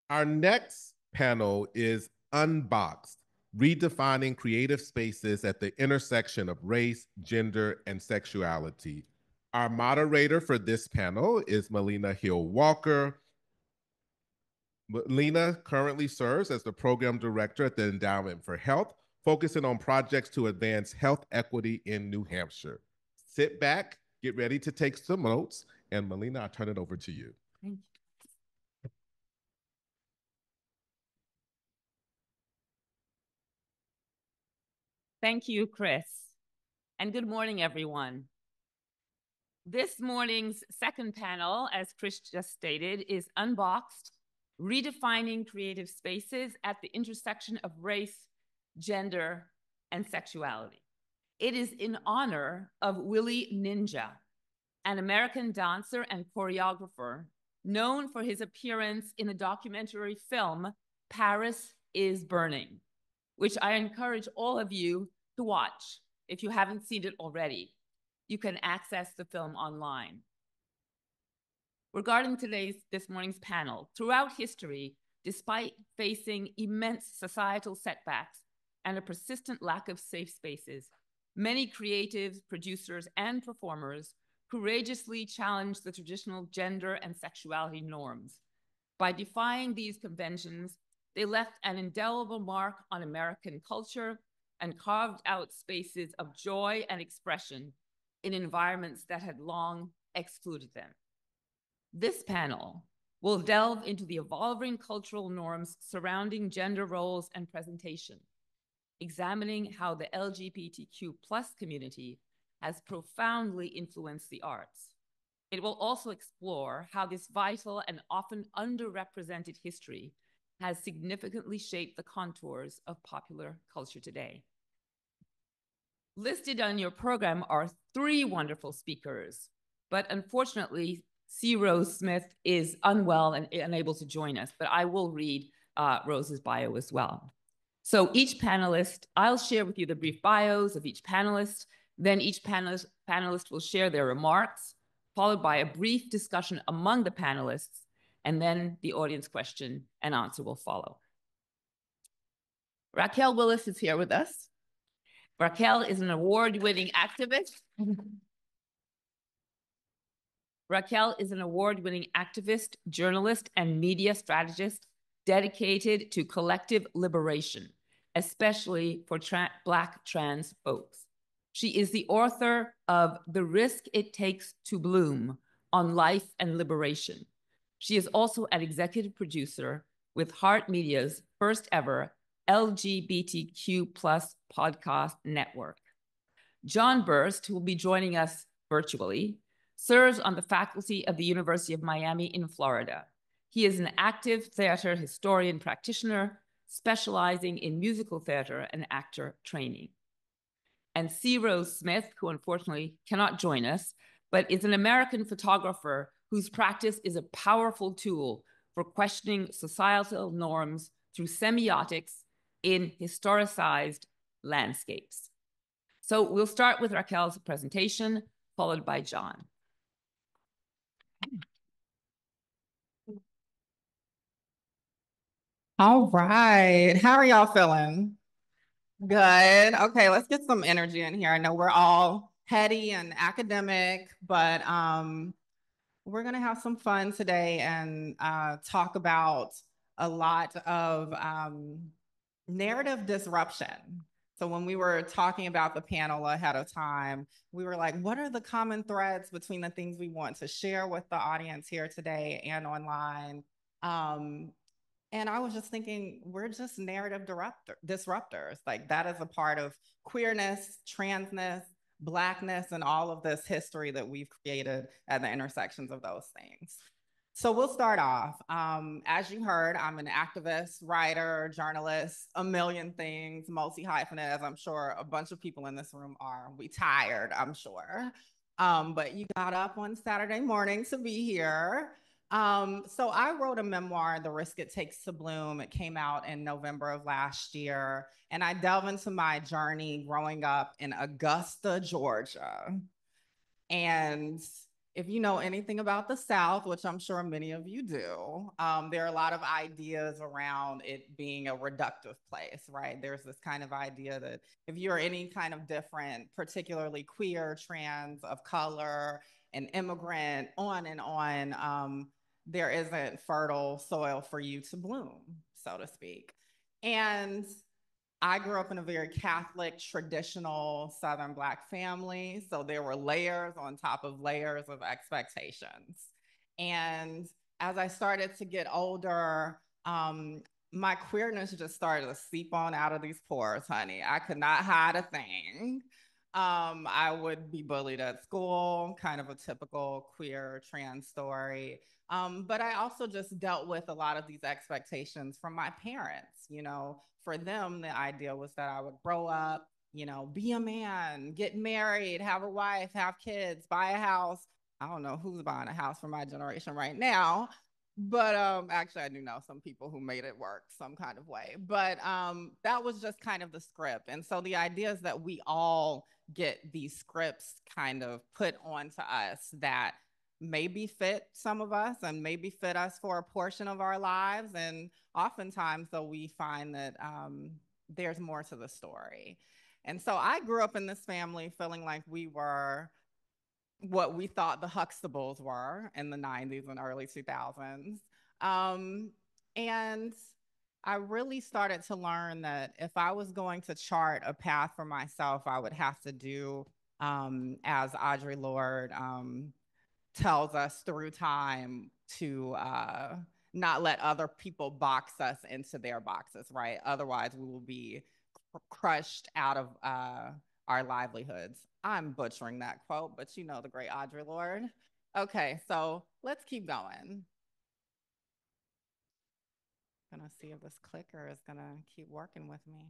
Our next panel is Unboxed, Redefining Creative Spaces at the Intersection of Race, Gender, and Sexuality. Our moderator for this panel is Melina Hill Walker. Melina currently serves as the program director at the Endowment for Health, focusing on projects to advance health equity in New Hampshire. Sit back, get ready to take some notes, and Melina, I turn it over to you. Thank you. Thank you, Chris. And good morning, everyone. This morning's second panel, as Chris just stated, is Unboxed, Redefining Creative Spaces at the Intersection of Race, Gender, and Sexuality. It is in honor of Willie Ninja, an American dancer and choreographer known for his appearance in the documentary film Paris is Burning, which I encourage all of you to watch if you haven't seen it already. You can access the film online. Regarding this morning's panel, throughout history, despite facing immense societal setbacks and a persistent lack of safe spaces, many creatives, producers, and performers courageously challenged the traditional gender and sexuality norms. By defying these conventions, they left an indelible mark on American culture and carved out spaces of joy and expression in environments that had long excluded them. This panel will delve into the evolving cultural norms surrounding gender roles and presentation, examining how the LGBTQ+ community has profoundly influenced the arts. It will also explore how this vital and often underrepresented history has significantly shaped the contours of popular culture today. Listed on your program are 3 wonderful speakers, but unfortunately, C. Rose Smith is unwell and unable to join us, but I will read Rose's bio as well. So each panelist, I'll share with you the brief bios of each panelist, then each panelist will share their remarks, followed by a brief discussion among the panelists, and then the audience question and answer will follow. Raquel Willis is here with us. Raquel is an award-winning activist. Raquel is an award-winning activist, journalist, and media strategist dedicated to collective liberation, especially for Black trans folks. She is the author of The Risk It Takes to Bloom on Life and Liberation. She is also an executive producer with Heart Media's first ever LGBTQ+ podcast network. John Berst, who will be joining us virtually, serves on the faculty of the University of Miami in Florida. He is an active theater historian practitioner specializing in musical theater and actor training. And C. Rose Smith, who unfortunately cannot join us, but is an American photographer whose practice is a powerful tool for questioning societal norms through semiotics in historicized landscapes. So we'll start with Raquel's presentation, followed by John. All right. How are y'all feeling? Good. Okay, let's get some energy in here. I know we're all heady and academic, but we're going to have some fun today and talk about a lot of narrative disruption. So when we were talking about the panel ahead of time, we were like, what are the common threads between the things we want to share with the audience here today and online? And I was just thinking, we're just narrative disruptors. Like that is a part of queerness, transness, Blackness, and all of this history that we've created at the intersections of those things. So we'll start off. As you heard, I'm an activist, writer, journalist, a million things, multi-hyphenate, as I'm sure a bunch of people in this room are. We tired, I'm sure. But you got up on Saturday morning to be here. So I wrote a memoir, The Risk It Takes to Bloom. It came out in November of last year. And I delve into my journey growing up in Augusta, Georgia. And if you know anything about the South, which I'm sure many of you do, there are a lot of ideas around it being a reductive place, right? There's this kind of idea that if you're any kind of different, particularly queer, trans, of color, an immigrant, on and on, there isn't fertile soil for you to bloom, so to speak. And I grew up in a very Catholic, traditional Southern Black family. So there were layers on top of layers of expectations. And as I started to get older, my queerness just started to seep on out of these pores, honey. I could not hide a thing. I would be bullied at school, kind of a typical queer trans story. But I also just dealt with a lot of these expectations from my parents. You know, for them, the idea was that I would grow up, you know, be a man, get married, have a wife, have kids, buy a house. I don't know who's buying a house for my generation right now, but actually I do know some people who made it work some kind of way. But that was just kind of the script. And so the idea is that we all get these scripts kind of put onto us that maybe fit some of us and maybe fit us for a portion of our lives. And oftentimes, though, we find that there's more to the story. And so I grew up in this family feeling like we were what we thought the Huxtables were in the 90s and early 2000s. And I really started to learn that if I was going to chart a path for myself, I would have to do, as Audre Lorde tells us through time, to not let other people box us into their boxes, right? Otherwise, we will be crushed out of our livelihoods. I'm butchering that quote, but you know the great Audre Lorde. Okay, so let's keep going. I'm gonna see if this clicker is gonna keep working with me.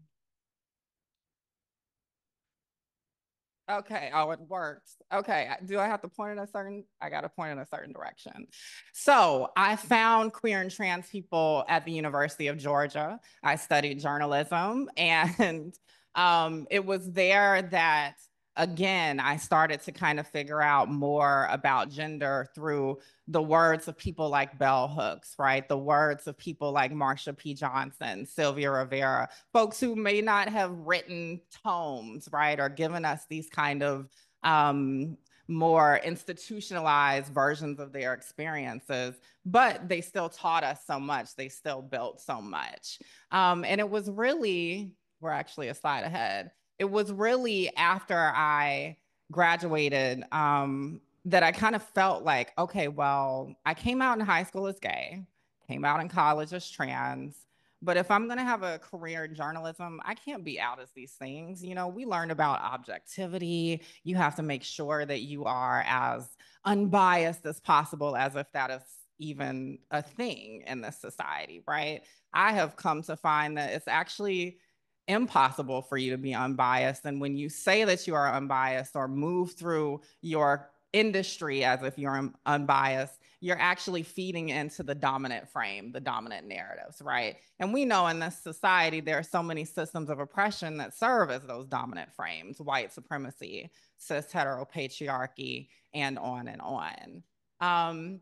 Okay, oh, it works. Okay, do I have to point in a certain, I gotta point in a certain direction. So I found queer and trans people at the University of Georgia. I studied journalism, and it was there that, again, I started to kind of figure out more about gender through the words of people like Bell Hooks, right? The words of people like Marsha P. Johnson, Sylvia Rivera, folks who may not have written tomes, right? Or given us these kind of more institutionalized versions of their experiences, but they still taught us so much. They still built so much. And it was really, we're actually a slide ahead. It was really after I graduated that I kind of felt like, okay, well, I came out in high school as gay, came out in college as trans, but if I'm gonna have a career in journalism, I can't be out as these things. You know, we learned about objectivity. You have to make sure that you are as unbiased as possible, as if that is even a thing in this society, right? I have come to find that it's actually impossible for you to be unbiased. And when you say that you are unbiased or move through your industry as if you're unbiased, you're actually feeding into the dominant frame, the dominant narratives, right? And we know in this society, there are so many systems of oppression that serve as those dominant frames: white supremacy, cis heteropatriarchy, and on and on.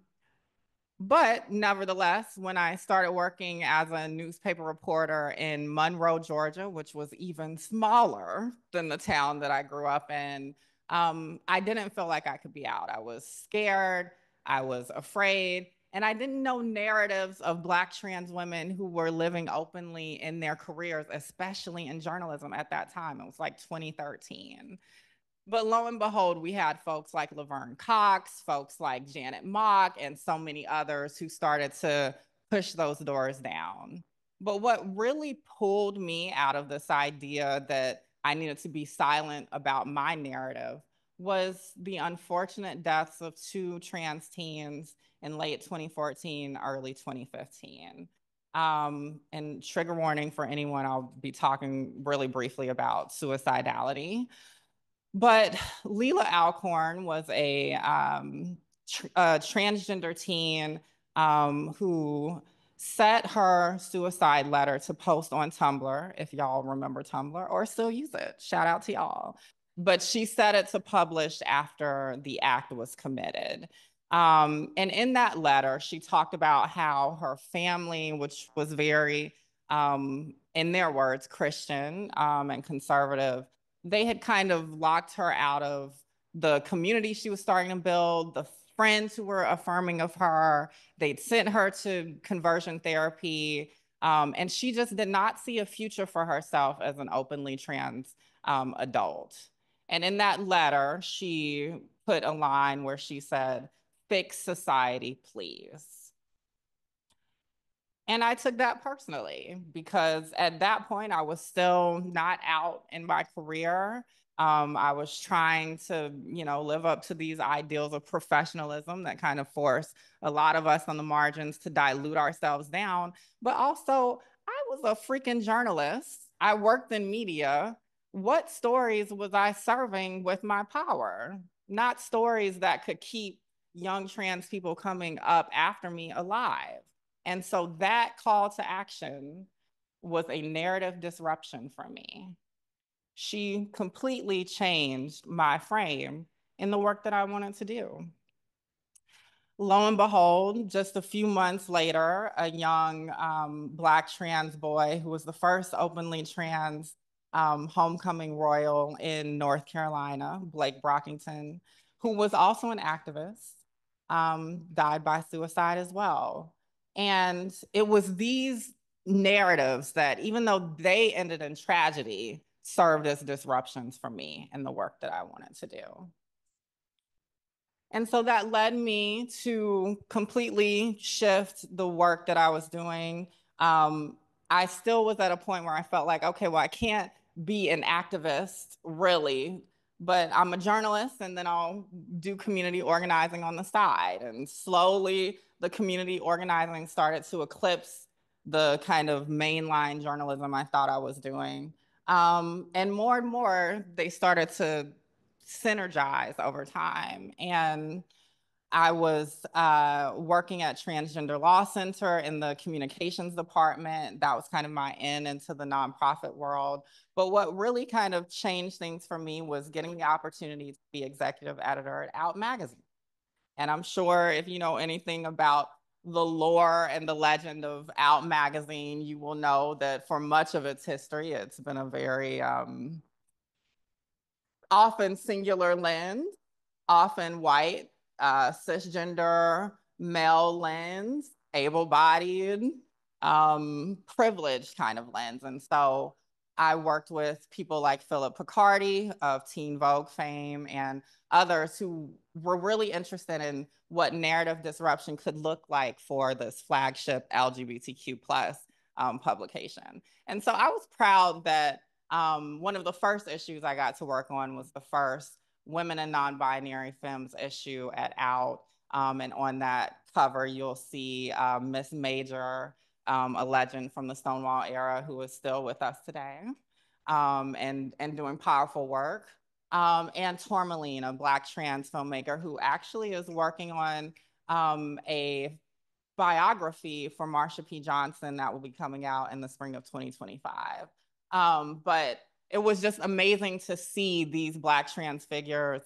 But nevertheless, when I started working as a newspaper reporter in Monroe, Georgia, which was even smaller than the town that I grew up in, I didn't feel like I could be out. I was scared, I was afraid, and I didn't know narratives of Black trans women who were living openly in their careers, especially in journalism at that time. It was like 2013. But lo and behold, we had folks like Laverne Cox, folks like Janet Mock, and so many others who started to push those doors down. But what really pulled me out of this idea that I needed to be silent about my narrative was the unfortunate deaths of two trans teens in late 2014, early 2015. And trigger warning for anyone, I'll be talking really briefly about suicidality. But Leila Alcorn was a transgender teen who set her suicide letter to post on Tumblr, if y'all remember Tumblr or still use it. Shout out to y'all. but she set it to publish after the act was committed. And in that letter, she talked about how her family, which was very, in their words, Christian and conservative, they had kind of locked her out of the community she was starting to build, the friends who were affirming of her. They'd sent her to conversion therapy. And she just did not see a future for herself as an openly trans adult. And in that letter, she put a line where she said, "Fix society, please." And I took that personally because at that point, I was still not out in my career. I was trying to, live up to these ideals of professionalism that kind of force a lot of us on the margins to dilute ourselves down. But also, I was a freaking journalist. I worked in media. What stories was I serving with my power? Not stories that could keep young trans people coming up after me alive. And so that call to action was a narrative disruption for me. She completely changed my frame in the work that I wanted to do. Lo and behold, just a few months later, a young Black trans boy who was the first openly trans homecoming royal in North Carolina, Blake Brockington, who was also an activist, died by suicide as well. And it was these narratives that, even though they ended in tragedy, served as disruptions for me in the work that I wanted to do. And so that led me to completely shift the work that I was doing. I still was at a point where I felt like, okay, well, I can't be an activist really, but I'm a journalist and then I'll do community organizing on the side. And slowly the community organizing started to eclipse the kind of mainline journalism I thought I was doing. And more, they started to synergize over time. And I was working at Transgender Law Center in the communications department. That was kind of my in into the nonprofit world. But what really kind of changed things for me was getting the opportunity to be executive editor at Out Magazine. And I'm sure if you know anything about the lore and the legend of Out Magazine, you will know that for much of its history, it's been a very often singular lens, often white, cisgender, male lens, able-bodied, privileged kind of lens. And so I worked with people like Philip Picardi of Teen Vogue fame and others who were really interested in what narrative disruption could look like for this flagship LGBTQ plus publication. And so I was proud that one of the first issues I got to work on was the first Women and Non-Binary Femmes issue at Out. And on that cover, you'll see Miss Major, a legend from the Stonewall era who is still with us today and doing powerful work. And Tourmaline, a Black trans filmmaker who actually is working on a biography for Marsha P. Johnson that will be coming out in the spring of 2025. But it was just amazing to see these Black trans figures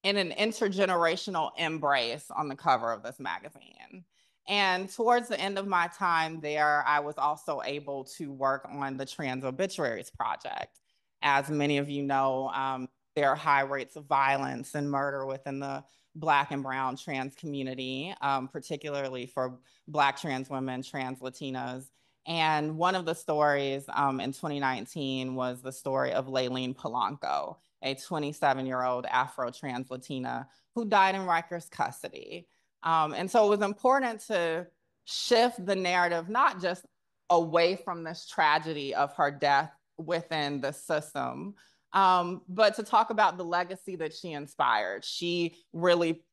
in an intergenerational embrace on the cover of this magazine. And towards the end of my time there, I was also able to work on the Trans Obituaries Project. As many of you know, there are high rates of violence and murder within the Black and Brown trans community, particularly for Black trans women, trans Latinas. And one of the stories in 2019 was the story of Layleen Polanco, a 27-year-old Afro-trans Latina who died in Rikers custody. And so it was important to shift the narrative, not just away from this tragedy of her death within the system, but to talk about the legacy that she inspired. She really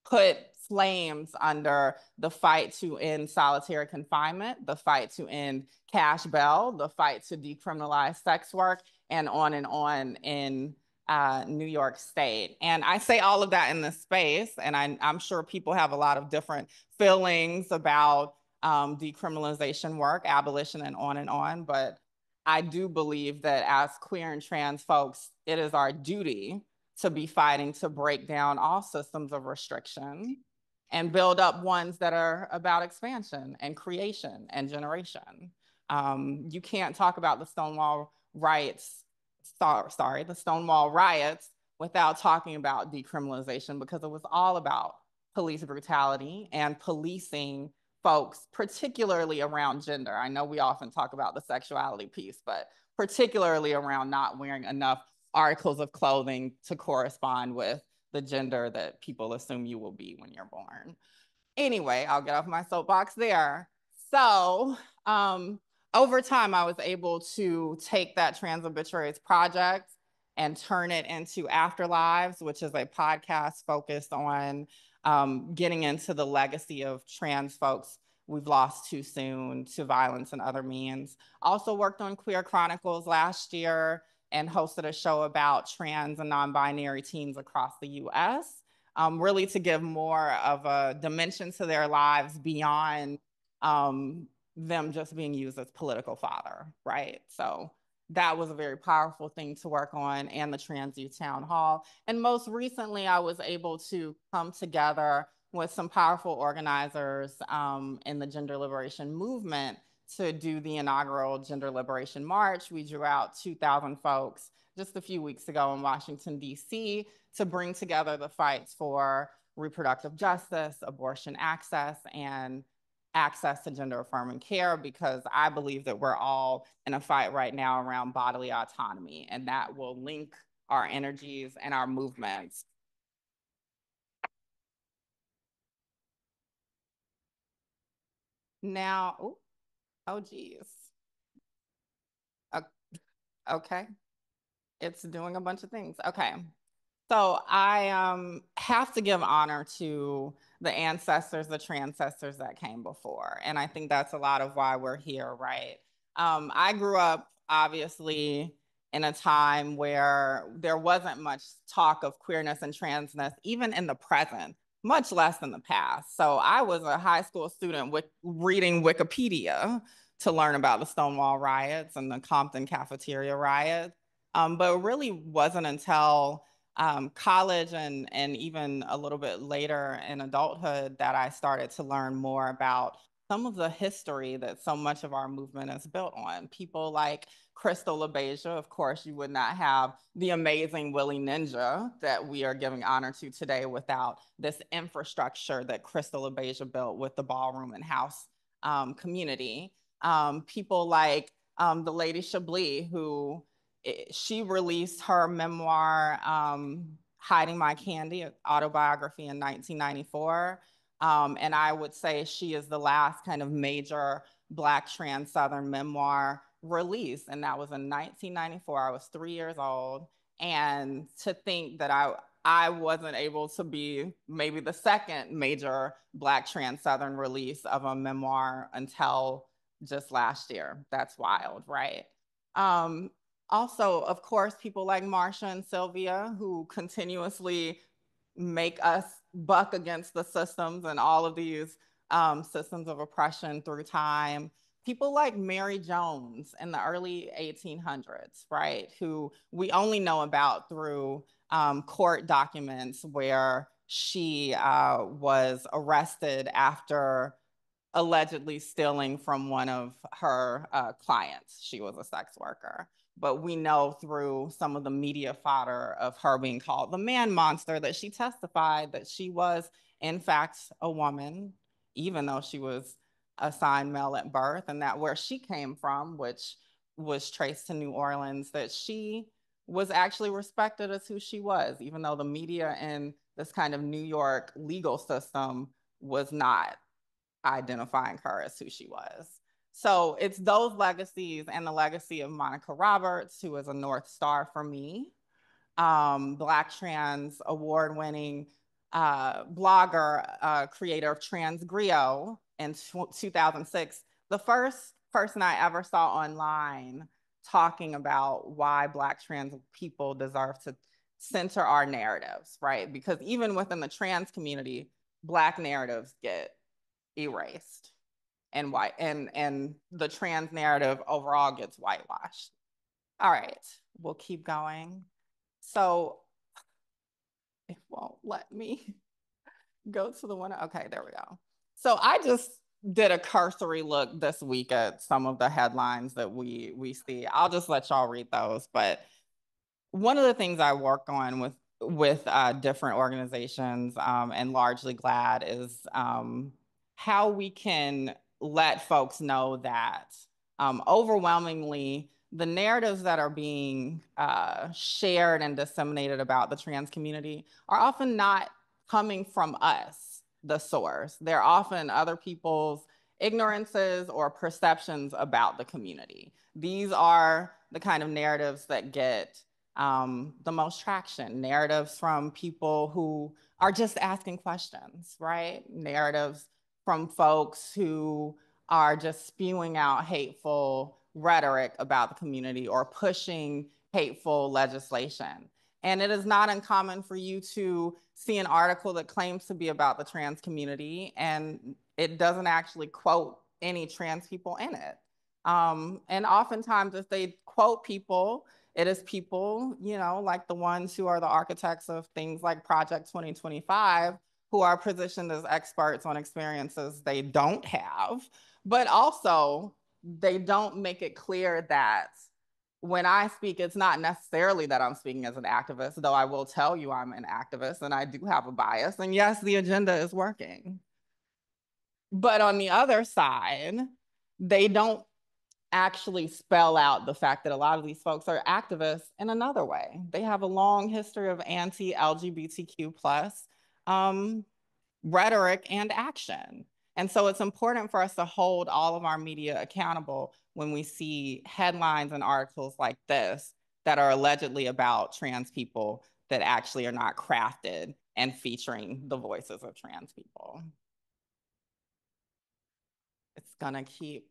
put flames under the fight to end solitary confinement, the fight to end cash bail, the fight to decriminalize sex work, and on in New York State. And I say all of that in this space, and I'm sure people have a lot of different feelings about decriminalization work, abolition, and on, but I do believe that as queer and trans folks, it is our duty to be fighting to break down all systems of restriction and build up ones that are about expansion and creation and generation. You can't talk about the Stonewall riots, the Stonewall riots without talking about decriminalization, because it was all about police brutality and policing folks, particularly around gender. I know we often talk about the sexuality piece, but particularly around not wearing enough articles of clothing to correspond with the gender that people assume you will be when you're born. Anyway, I'll get off my soapbox there. So over time, I was able to take that Trans Obituaries project and turn it into Afterlives, which is a podcast focused on getting into the legacy of trans folks we've lost too soon to violence and other means. Also worked on Queer Chronicles last year and hosted a show about trans and non-binary teens across the US, really to give more of a dimension to their lives beyond them just being used as political fodder, right? So that was a very powerful thing to work on, and the Trans Youth Town Hall. And most recently, I was able to come together with some powerful organizers in the gender liberation movement to do the inaugural Gender Liberation March. We drew out 2,000 folks just a few weeks ago in Washington, D.C., to bring together the fights for reproductive justice, abortion access, and access to gender affirming care, because I believe that we're all in a fight right now around bodily autonomy, and that will link our energies and our movements. Now, oh geez. Okay. It's doing a bunch of things. Okay. So I have to give honor to the ancestors, the transcestors that came before. And I think that's a lot of why we're here, right? I grew up, obviously, in a time where there wasn't much talk of queerness and transness, even in the present, much less in the past. So I was a high school student reading Wikipedia to learn about the Stonewall riots and the Compton cafeteria riots. But it really wasn't until college and even a little bit later in adulthood that I started to learn more about some of the history that so much of our movement is built on. People like Crystal LaBeija, of course, you would not have the amazing Willie Ninja that we are giving honor to today without this infrastructure that Crystal LaBeija built with the ballroom and house community. People like the Lady Chablis, who she released her memoir, Hiding My Candy, autobiography, in 1994. And I would say she is the last kind of major Black trans Southern memoir release. And that was in 1994. I was 3 years old. And to think that I wasn't able to be maybe the second major Black trans Southern release of a memoir until just last year. That's wild, right? Also, of course, people like Marsha and Sylvia, who continuously make us buck against the systems and all of these systems of oppression through time. People like Mary Jones in the early 1800s, right, who we only know about through court documents where she was arrested after allegedly stealing from one of her clients. She was a sex worker. But we know through some of the media fodder of her being called the man monster that she testified that she was, in fact, a woman, even though she was assigned male at birth, and that where she came from, which was traced to New Orleans, that she was actually respected as who she was, even though the media and this kind of New York legal system was not identifying her as who she was. So it's those legacies and the legacy of Monica Roberts, who is a North Star for me, Black trans award-winning blogger, creator of Trans Griot in 2006, the first person I ever saw online talking about why Black trans people deserve to center our narratives, right? Because even within the trans community, Black narratives get erased. and the trans narrative overall gets whitewashed. All right, we'll keep going. So it won't let me go to the one. Okay, there we go. So I just did a cursory look this week at some of the headlines that we see. I'll just let y'all read those. But one of the things I work on with different organizations and largely GLAAD is how we can let folks know that overwhelmingly the narratives that are being shared and disseminated about the trans community are often not coming from us, the source. They're often other people's ignorances or perceptions about the community. These are the kind of narratives that get the most traction, narratives from people who are just asking questions, right? Narratives from folks who are just spewing out hateful rhetoric about the community or pushing hateful legislation. And it is not uncommon for you to see an article that claims to be about the trans community and it doesn't actually quote any trans people in it. And oftentimes if they quote people, it is people, you know, like the ones who are the architects of things like Project 2025, who are positioned as experts on experiences they don't have, but also they don't make it clear that when I speak, it's not necessarily that I'm speaking as an activist, though I will tell you I'm an activist and I do have a bias. And yes, the agenda is working. But on the other side, they don't actually spell out the fact that a lot of these folks are activists in another way. They have a long history of anti-LGBTQ plus rhetoric and action. And so it's important for us to hold all of our media accountable when we see headlines and articles like this that are allegedly about trans people that actually are not crafted and featuring the voices of trans people. It's gonna keep,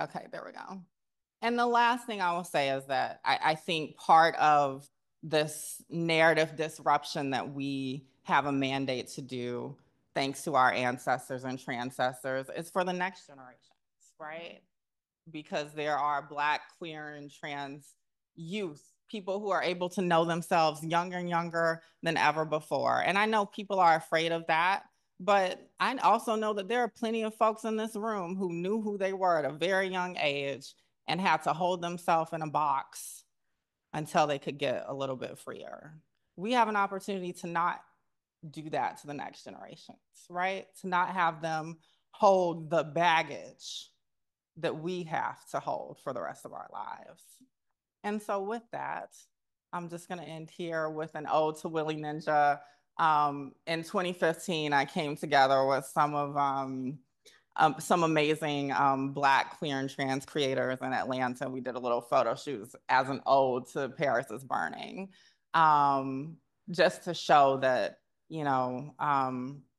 okay, there we go. And the last thing I will say is that I think part of this narrative disruption that we have a mandate to do, thanks to our ancestors and transcestors, is for the next generations, right? Because there are Black, queer, and trans youth, people who are able to know themselves younger and younger than ever before. And I know people are afraid of that, but I also know that there are plenty of folks in this room who knew who they were at a very young age and had to hold themselves in a box until they could get a little bit freer. We have an opportunity to not do that to the next generations, right? To not have them hold the baggage that we have to hold for the rest of our lives. And so with that, I'm just gonna end here with an ode to Willie Ninja. In 2015, I came together with some amazing Black, queer, and trans creators in Atlanta. We did a little photo shoot as an ode to Paris is Burning, just to show that, you know,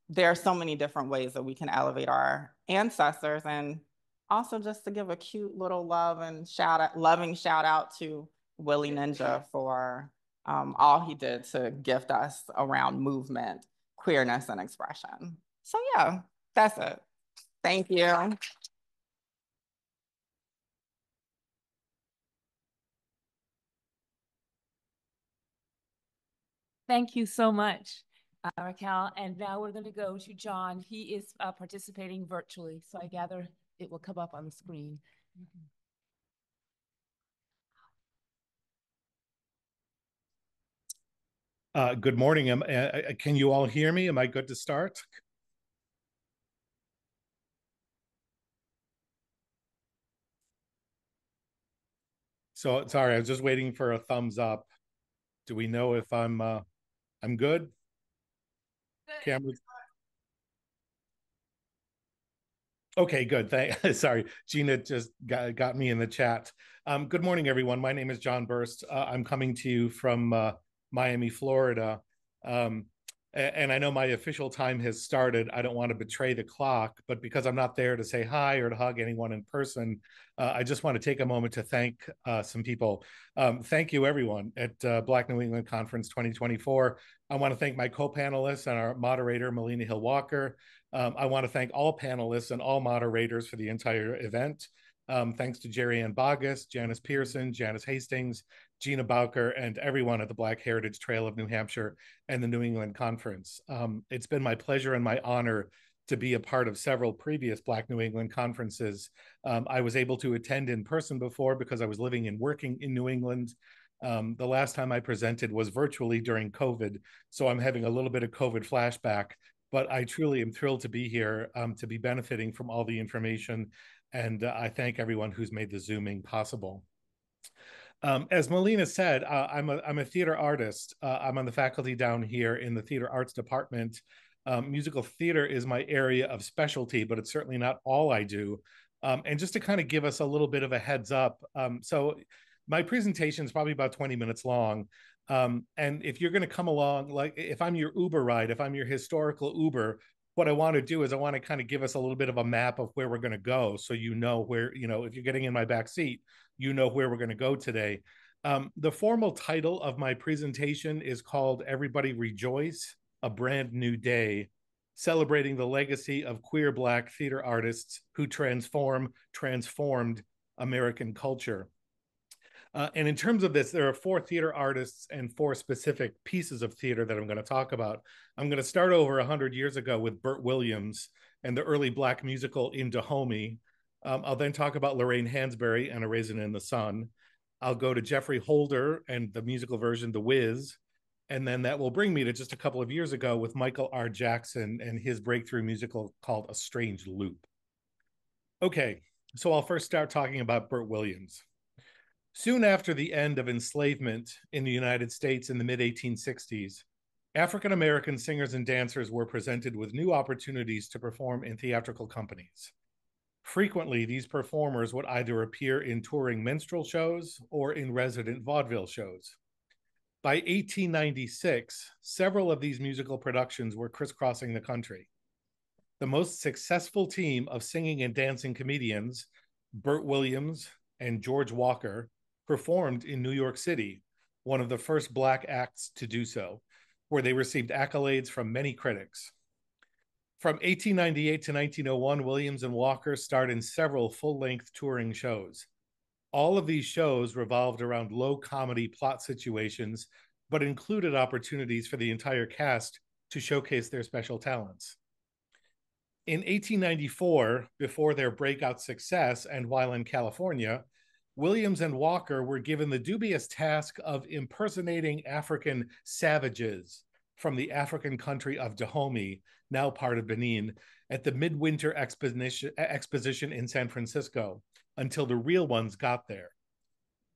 there are so many different ways that we can elevate our ancestors, and also just to give a cute little loving shout out to Willie Ninja for all he did to gift us around movement, queerness, and expression. So yeah, that's it. Thank you. Thank you so much, Raquel. And now we're going to go to John. He is participating virtually, so I gather it will come up on the screen. Good morning. Can you all hear me? Am I good to start? So sorry, I was just waiting for a thumbs up. Do we know if I'm good? Cameras. Okay, good. Sorry, Gina just got me in the chat. Good morning, everyone. My name is John Berst. I'm coming to you from Miami, Florida. And I know my official time has started. I don't want to betray the clock, but because I'm not there to say hi or to hug anyone in person, I just want to take a moment to thank some people. Thank you, everyone, at Black New England Conference 2024. I want to thank my co-panelists and our moderator, Melina Hill-Walker. I want to thank all panelists and all moderators for the entire event. Thanks to Jerry Ann Bogus, Janice Pearson, Janice Hastings, Gina Bowker, and everyone at the Black Heritage Trail of New Hampshire and the New England Conference. It's been my pleasure and my honor to be a part of several previous Black New England conferences. I was able to attend in person before because I was living and working in New England. The last time I presented was virtually during COVID, so I'm having a little bit of COVID flashback, but I truly am thrilled to be here, to be benefiting from all the information, and I thank everyone who's made the Zooming possible. As Melina said, I'm a theater artist. I'm on the faculty down here in the theater arts department. Musical theater is my area of specialty, but it's certainly not all I do. And just to kind of give us a little bit of a heads up, so my presentation is probably about 20 minutes long. And if you're going to come along, like if I'm your Uber ride, if I'm your historical Uber, what I want to do is I want to kind of give us a little bit of a map of where we're going to go. So you know where, if you're getting in my back seat, you know where we're going to go today. The formal title of my presentation is called Everybody Rejoice, A Brand New Day, celebrating the legacy of queer Black theater artists who transformed American culture. And in terms of this, there are 4 theater artists and 4 specific pieces of theater that I'm going to talk about. I'm going to start over 100 years ago with Bert Williams and the early Black musical In Dahomey. I'll then talk about Lorraine Hansberry and A Raisin in the Sun. I'll go to Jeffrey Holder and the musical version, The Wiz. And then that will bring me to just a couple of years ago with Michael R. Jackson and his breakthrough musical called A Strange Loop. Okay, so I'll first start talking about Bert Williams. Soon after the end of enslavement in the United States in the mid-1860s, African-American singers and dancers were presented with new opportunities to perform in theatrical companies. Frequently, these performers would either appear in touring minstrel shows or in resident vaudeville shows. By 1896, several of these musical productions were crisscrossing the country. The most successful team of singing and dancing comedians, Bert Williams and George Walker, performed in New York City, one of the first Black acts to do so, where they received accolades from many critics. From 1898 to 1901, Williams and Walker starred in several full-length touring shows. All of these shows revolved around low comedy plot situations, but included opportunities for the entire cast to showcase their special talents. In 1894, before their breakout success and while in California, Williams and Walker were given the dubious task of impersonating African savages from the African country of Dahomey, now part of Benin, at the Midwinter Exposition in San Francisco, until the real ones got there.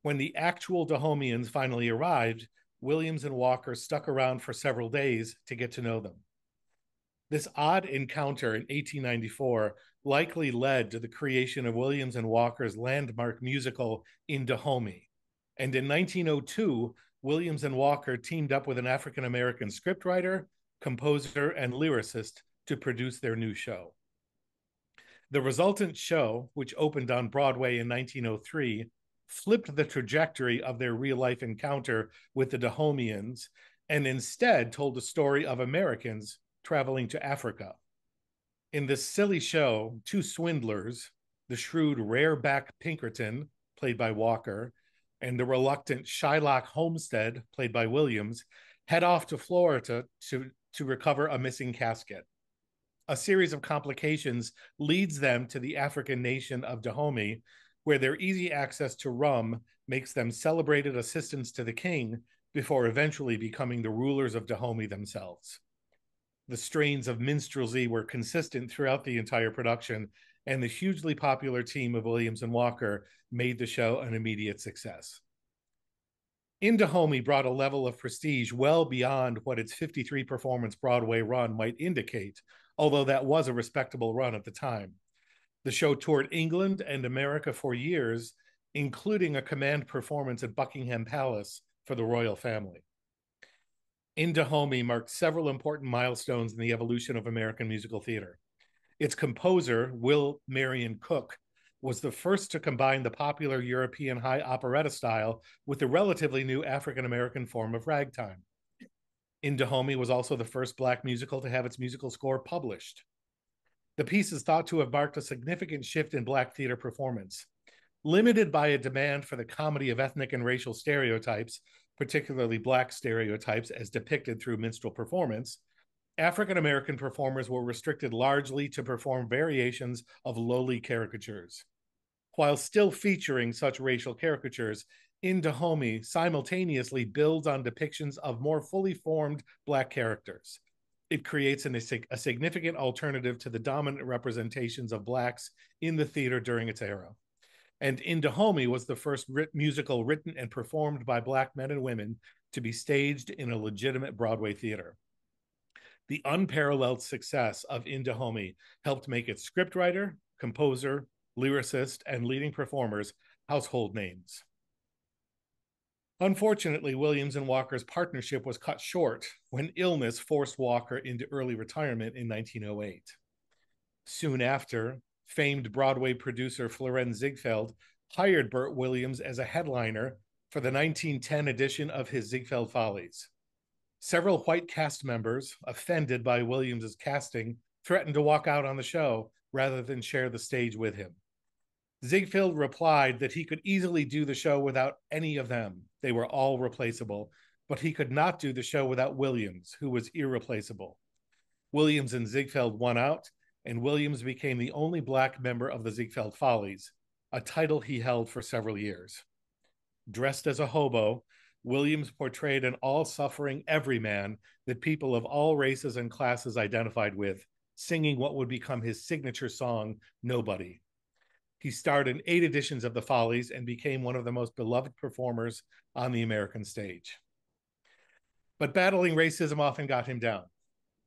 When the actual Dahomeans finally arrived, Williams and Walker stuck around for several days to get to know them. This odd encounter in 1894 likely led to the creation of Williams and Walker's landmark musical In Dahomey. And in 1902, Williams and Walker teamed up with an African-American scriptwriter, composer, and lyricist to produce their new show. The resultant show, which opened on Broadway in 1903, flipped the trajectory of their real-life encounter with the Dahomeans and instead told the story of Americans traveling to Africa. In this silly show, 2 swindlers, the shrewd Rareback Pinkerton, played by Walker, and the reluctant Shylock Homestead, played by Williams, head off to Florida to recover a missing casket. A series of complications leads them to the African nation of Dahomey, where their easy access to rum makes them celebrated assistants to the king before eventually becoming the rulers of Dahomey themselves. The strains of minstrelsy were consistent throughout the entire production, and the hugely popular team of Williams and Walker made the show an immediate success. In Dahomey brought a level of prestige well beyond what its 53-performance Broadway run might indicate, although that was a respectable run at the time. The show toured England and America for years, including a command performance at Buckingham Palace for the royal family. In Dahomey marked several important milestones in the evolution of American musical theater. Its composer, Will Marion Cook, was the first to combine the popular European high operetta style with the relatively new African-American form of ragtime. In Dahomey was also the first Black musical to have its musical score published. The piece is thought to have marked a significant shift in Black theater performance. Limited by a demand for the comedy of ethnic and racial stereotypes, particularly Black stereotypes as depicted through minstrel performance, African-American performers were restricted largely to perform variations of lowly caricatures. While still featuring such racial caricatures, In Dahomey simultaneously builds on depictions of more fully formed Black characters. It creates a significant alternative to the dominant representations of Blacks in the theater during its era. And In Dahomey was the first musical written and performed by Black men and women to be staged in a legitimate Broadway theater. The unparalleled success of In Dahomey helped make its scriptwriter, composer, lyricist, and leading performers household names. Unfortunately, Williams and Walker's partnership was cut short when illness forced Walker into early retirement in 1908. Soon after, famed Broadway producer Florenz Ziegfeld hired Bert Williams as a headliner for the 1910 edition of his Ziegfeld Follies. Several white cast members, offended by Williams's casting, threatened to walk out on the show rather than share the stage with him. Ziegfeld replied that he could easily do the show without any of them. They were all replaceable, but he could not do the show without Williams, who was irreplaceable. Williams and Ziegfeld won out, and Williams became the only Black member of the Ziegfeld Follies, a title he held for several years. Dressed as a hobo, Williams portrayed an all-suffering everyman that people of all races and classes identified with, singing what would become his signature song, Nobody. He starred in 8 editions of the Follies and became one of the most beloved performers on the American stage. But battling racism often got him down.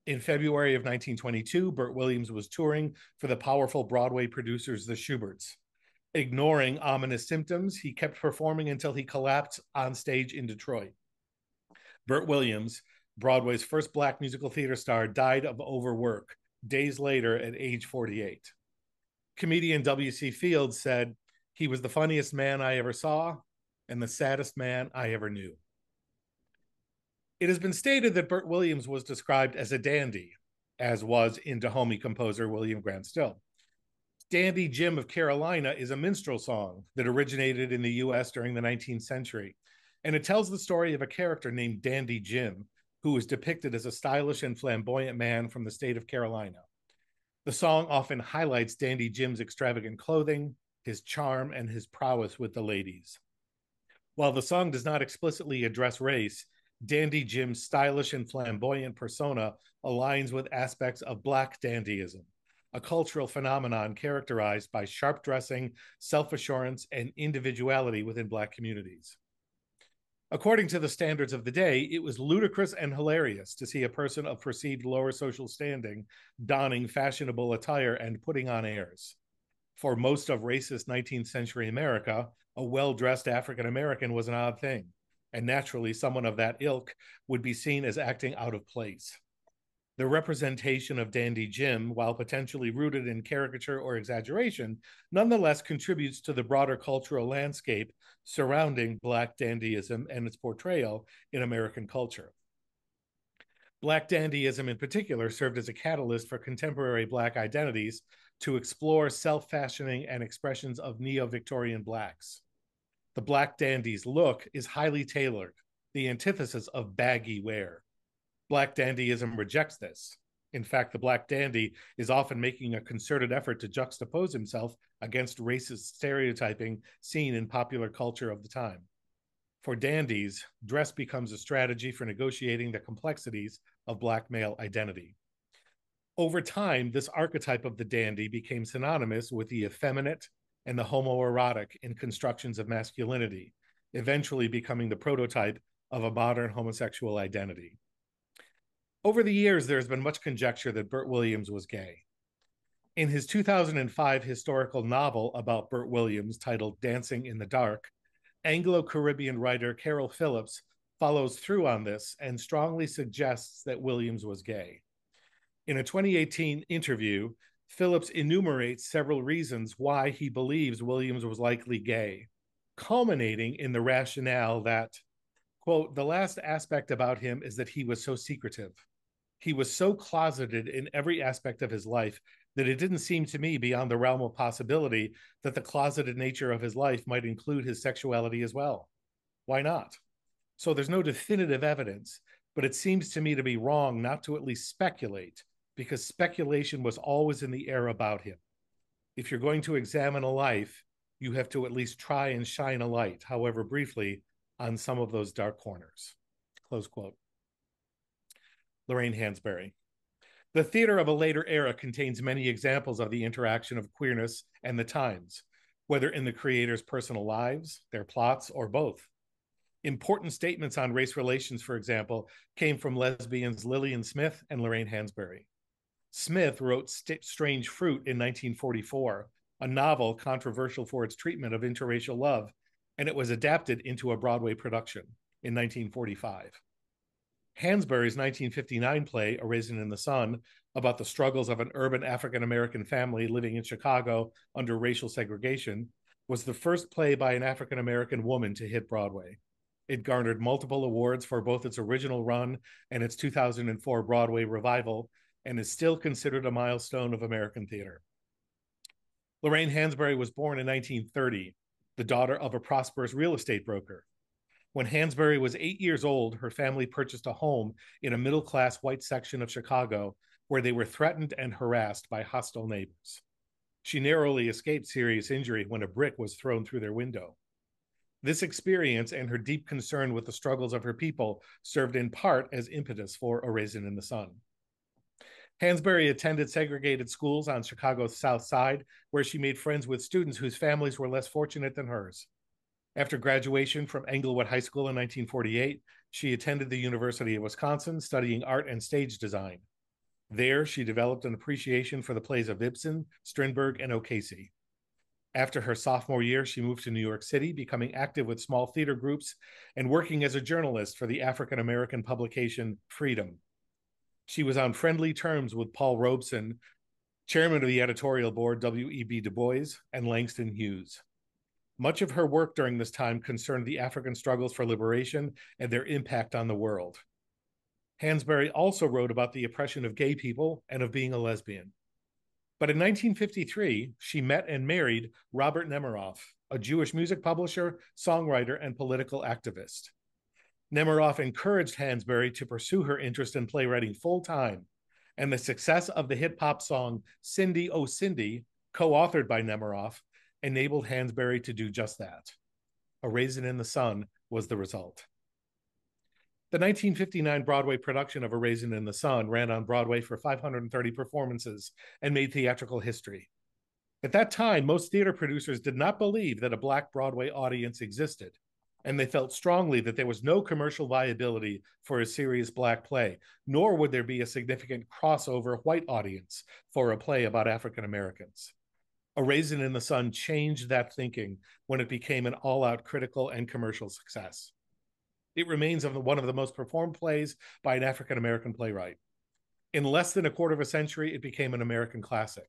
In February of 1922, Bert Williams was touring for the powerful Broadway producers, the Shuberts. Ignoring ominous symptoms, he kept performing until he collapsed on stage in Detroit. Bert Williams, Broadway's first Black musical theater star, died of overwork days later at age 48. Comedian W.C. Fields said, "He was the funniest man I ever saw and the saddest man I ever knew." It has been stated that Bert Williams was described as a dandy, as was In Dahomey composer William Grant Still. Dandy Jim of Carolina is a minstrel song that originated in the U.S. during the 19th century, and it tells the story of a character named Dandy Jim, who is depicted as a stylish and flamboyant man from the state of Carolina. The song often highlights Dandy Jim's extravagant clothing, his charm, and his prowess with the ladies. While the song does not explicitly address race, Dandy Jim's stylish and flamboyant persona aligns with aspects of Black dandyism, a cultural phenomenon characterized by sharp dressing, self-assurance, and individuality within Black communities. According to the standards of the day, it was ludicrous and hilarious to see a person of perceived lower social standing donning fashionable attire and putting on airs. For most of racist 19th century America, a well-dressed African American was an odd thing, and naturally someone of that ilk would be seen as acting out of place. The representation of Dandy Jim, while potentially rooted in caricature or exaggeration, nonetheless contributes to the broader cultural landscape surrounding Black dandyism and its portrayal in American culture. Black dandyism in particular served as a catalyst for contemporary Black identities to explore self-fashioning and expressions of neo-Victorian Blacks. The Black dandy's look is highly tailored, the antithesis of baggy wear. Black dandyism rejects this. In fact, the Black dandy is often making a concerted effort to juxtapose himself against racist stereotyping seen in popular culture of the time. For dandies, dress becomes a strategy for negotiating the complexities of Black male identity. Over time, this archetype of the dandy became synonymous with the effeminate and the homoerotic in constructions of masculinity, eventually becoming the prototype of a modern homosexual identity. Over the years, there's been much conjecture that Bert Williams was gay. In his 2005 historical novel about Bert Williams titled Dancing in the Dark, Anglo-Caribbean writer Carol Phillips follows through on this and strongly suggests that Williams was gay. In a 2018 interview, Phillips enumerates several reasons why he believes Williams was likely gay, culminating in the rationale that, quote, the last aspect about him is that he was so secretive. He was so closeted in every aspect of his life that it didn't seem to me beyond the realm of possibility that the closeted nature of his life might include his sexuality as well. Why not? So there's no definitive evidence, but it seems to me to be wrong not to at least speculate, because speculation was always in the air about him. If you're going to examine a life, you have to at least try and shine a light, however briefly, on some of those dark corners. Close quote. Lorraine Hansberry. The theater of a later era contains many examples of the interaction of queerness and the times, whether in the creators' personal lives, their plots, or both. Important statements on race relations, for example, came from lesbians Lillian Smith and Lorraine Hansberry. Smith wrote Strange Fruit in 1944, a novel controversial for its treatment of interracial love, and it was adapted into a Broadway production in 1945. Hansberry's 1959 play, A Raisin in the Sun, about the struggles of an urban African-American family living in Chicago under racial segregation, was the first play by an African-American woman to hit Broadway. It garnered multiple awards for both its original run and its 2004 Broadway revival, and is still considered a milestone of American theater. Lorraine Hansberry was born in 1930, the daughter of a prosperous real estate broker. When Hansberry was 8 years old, her family purchased a home in a middle-class white section of Chicago where they were threatened and harassed by hostile neighbors. She narrowly escaped serious injury when a brick was thrown through their window. This experience and her deep concern with the struggles of her people served in part as impetus for A Raisin in the Sun. Hansberry attended segregated schools on Chicago's South Side, where she made friends with students whose families were less fortunate than hers. After graduation from Englewood High School in 1948, she attended the University of Wisconsin, studying art and stage design. There, she developed an appreciation for the plays of Ibsen, Strindberg, and O'Casey. After her sophomore year, she moved to New York City, becoming active with small theater groups and working as a journalist for the African-American publication Freedom. She was on friendly terms with Paul Robeson, chairman of the editorial board W.E.B. Du Bois, and Langston Hughes. Much of her work during this time concerned the African struggles for liberation and their impact on the world. Hansberry also wrote about the oppression of gay people and of being a lesbian. But in 1953, she met and married Robert Nemiroff, a Jewish music publisher, songwriter, and political activist. Nemiroff encouraged Hansberry to pursue her interest in playwriting full-time, and the success of the hit pop song Cindy, Oh Cindy, co-authored by Nemiroff, enabled Hansberry to do just that. A Raisin in the Sun was the result. The 1959 Broadway production of A Raisin in the Sun ran on Broadway for 530 performances and made theatrical history. At that time, most theater producers did not believe that a Black Broadway audience existed, and they felt strongly that there was no commercial viability for a serious Black play, nor would there be a significant crossover white audience for a play about African Americans. A Raisin in the Sun changed that thinking when it became an all-out critical and commercial success. It remains one of the most performed plays by an African American playwright. In less than a quarter of a century, it became an American classic.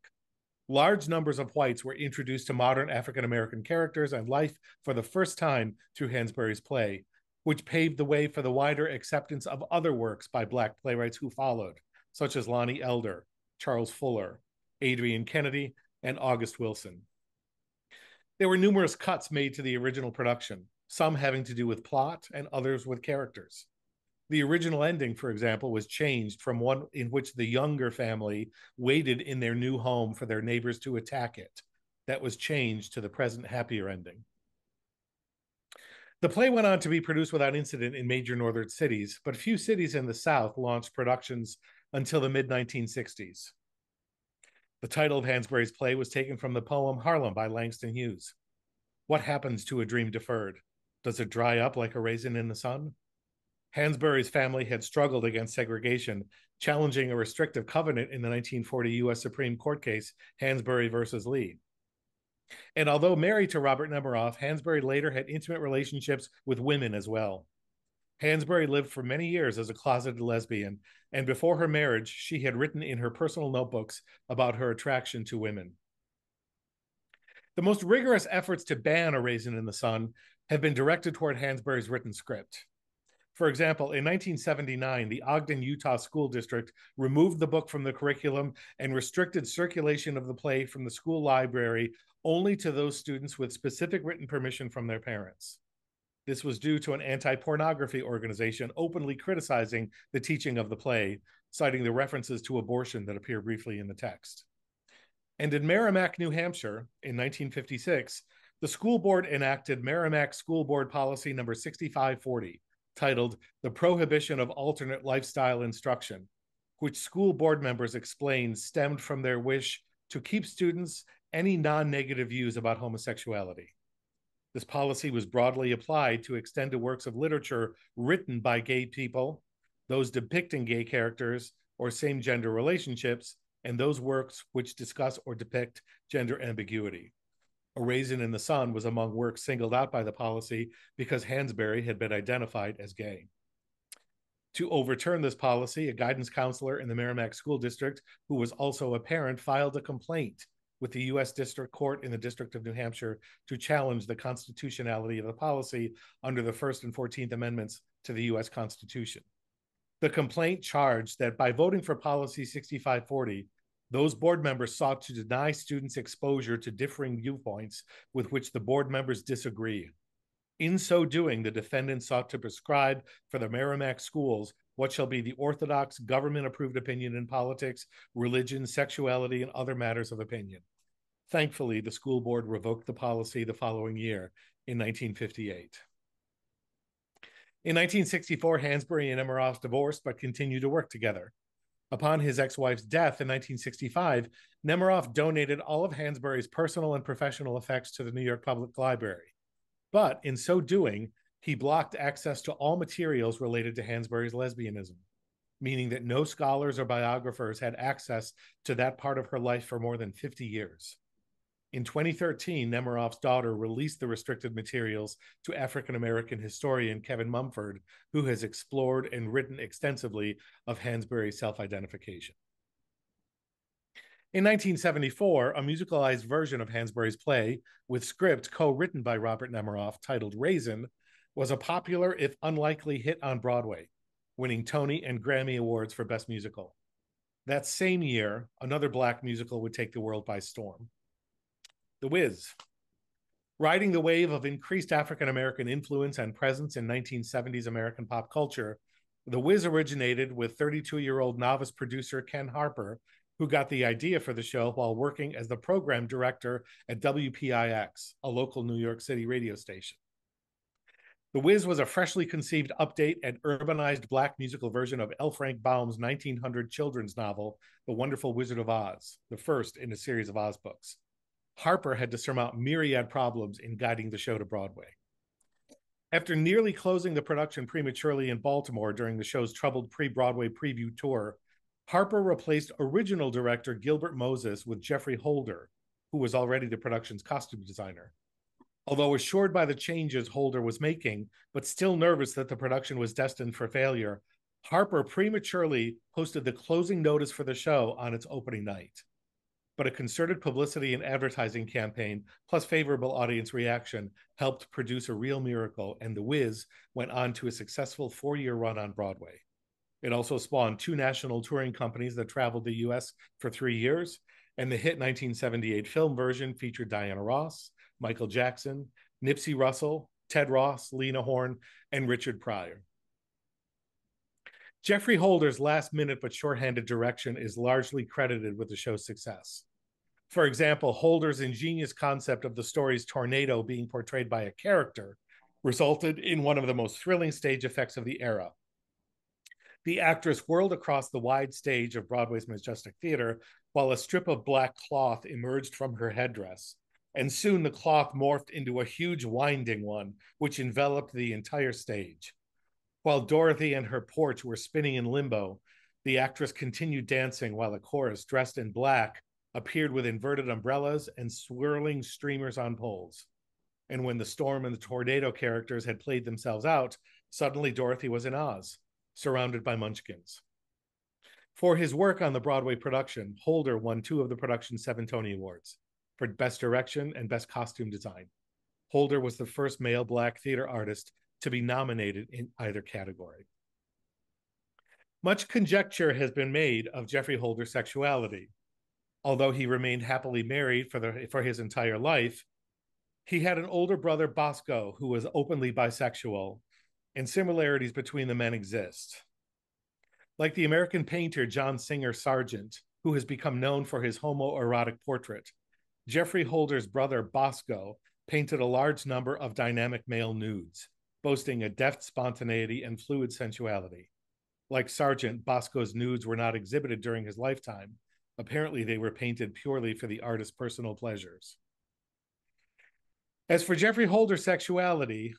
Large numbers of whites were introduced to modern African American characters and life for the first time through Hansberry's play, which paved the way for the wider acceptance of other works by Black playwrights who followed, such as Lonnie Elder, Charles Fuller, Adrian Kennedy, and August Wilson. There were numerous cuts made to the original production, some having to do with plot and others with characters. The original ending, for example, was changed from one in which the Younger family waited in their new home for their neighbors to attack it. That was changed to the present happier ending. The play went on to be produced without incident in major northern cities, but few cities in the South launched productions until the mid-1960s. The title of Hansberry's play was taken from the poem Harlem by Langston Hughes. What happens to a dream deferred? Does it dry up like a raisin in the sun? Hansberry's family had struggled against segregation, challenging a restrictive covenant in the 1940 U.S. Supreme Court case, Hansberry versus Lee. And although married to Robert Nemiroff, Hansberry later had intimate relationships with women as well. Hansberry lived for many years as a closeted lesbian, and before her marriage, she had written in her personal notebooks about her attraction to women. The most rigorous efforts to ban A Raisin in the Sun have been directed toward Hansberry's written script. For example, in 1979, the Ogden, Utah School District removed the book from the curriculum and restricted circulation of the play from the school library only to those students with specific written permission from their parents. This was due to an anti-pornography organization openly criticizing the teaching of the play, citing the references to abortion that appear briefly in the text. And in Merrimack, New Hampshire, in 1956, the school board enacted Merrimack School Board Policy number 6540, titled The Prohibition of Alternate Lifestyle Instruction, which school board members explained stemmed from their wish to keep students any non-negative views about homosexuality. This policy was broadly applied to extend to works of literature written by gay people, those depicting gay characters or same-gender relationships, and those works which discuss or depict gender ambiguity. A Raisin in the Sun was among works singled out by the policy because Hansberry had been identified as gay. To overturn this policy, a guidance counselor in the Merrimack School District, who was also a parent, filed a complaint with the U.S. District Court in the District of New Hampshire to challenge the constitutionality of the policy under the First and 14th Amendments to the U.S. Constitution. The complaint charged that by voting for Policy 6540, those board members sought to deny students exposure to differing viewpoints with which the board members disagree. In so doing, the defendants sought to prescribe for the Merrimack schools what shall be the orthodox government-approved opinion in politics, religion, sexuality, and other matters of opinion. Thankfully, the school board revoked the policy the following year in 1958. In 1964, Hansberry and Nemiroff divorced but continued to work together. Upon his ex-wife's death in 1965, Nemiroff donated all of Hansberry's personal and professional effects to the New York Public Library. But in so doing, he blocked access to all materials related to Hansberry's lesbianism, meaning that no scholars or biographers had access to that part of her life for more than 50 years. In 2013, Nemiroff's daughter released the restricted materials to African-American historian Kevin Mumford, who has explored and written extensively of Hansberry's self-identification. In 1974, a musicalized version of Hansberry's play, with script co-written by Robert Nemiroff, titled Raisin, was a popular, if unlikely, hit on Broadway, winning Tony and Grammy Awards for Best Musical. That same year, another Black musical would take the world by storm. The Wiz. Riding the wave of increased African-American influence and presence in 1970s American pop culture, The Wiz originated with 32-year-old novice producer Ken Harper, who got the idea for the show while working as the program director at WPIX, a local New York City radio station. The Wiz was a freshly conceived update and urbanized Black musical version of L. Frank Baum's 1900 children's novel, The Wonderful Wizard of Oz, the first in a series of Oz books. Harper had to surmount myriad problems in guiding the show to Broadway. After nearly closing the production prematurely in Baltimore during the show's troubled pre-Broadway preview tour, Harper replaced original director Gilbert Moses with Jeffrey Holder, who was already the production's costume designer. Although assured by the changes Holder was making, but still nervous that the production was destined for failure, Harper prematurely posted the closing notice for the show on its opening night. But a concerted publicity and advertising campaign, plus favorable audience reaction, helped produce a real miracle, and The Wiz went on to a successful 4-year run on Broadway. It also spawned 2 national touring companies that traveled the U.S. for 3 years, and the hit 1978 film version featured Diana Ross, Michael Jackson, Nipsey Russell, Ted Ross, Lena Horne, and Richard Pryor. Jeffrey Holder's last-minute but shorthanded direction is largely credited with the show's success. For example, Holder's ingenious concept of the story's tornado being portrayed by a character resulted in one of the most thrilling stage effects of the era. The actress whirled across the wide stage of Broadway's Majestic Theater while a strip of black cloth emerged from her headdress, and soon the cloth morphed into a huge winding one, which enveloped the entire stage. While Dorothy and her porch were spinning in limbo, the actress continued dancing while a chorus dressed in black appeared with inverted umbrellas and swirling streamers on poles. And when the storm and the tornado characters had played themselves out, Suddenly, Dorothy was in Oz, surrounded by munchkins. For his work on the Broadway production, Holder won 2 of the production's 7 Tony Awards for Best Direction and Best Costume Design. Holder was the first male Black theater artist to be nominated in either category. Much conjecture has been made of Geoffrey Holder's sexuality. Although he remained happily married for his entire life, he had an older brother, Bosco, who was openly bisexual, and similarities between the men exist. Like the American painter John Singer Sargent, who has become known for his homoerotic portrait, Geoffrey Holder's brother, Bosco, painted a large number of dynamic male nudes, boasting a deft spontaneity and fluid sensuality. Like Sargent, Bosco's nudes were not exhibited during his lifetime. Apparently, they were painted purely for the artist's personal pleasures. As for Geoffrey Holder's sexuality,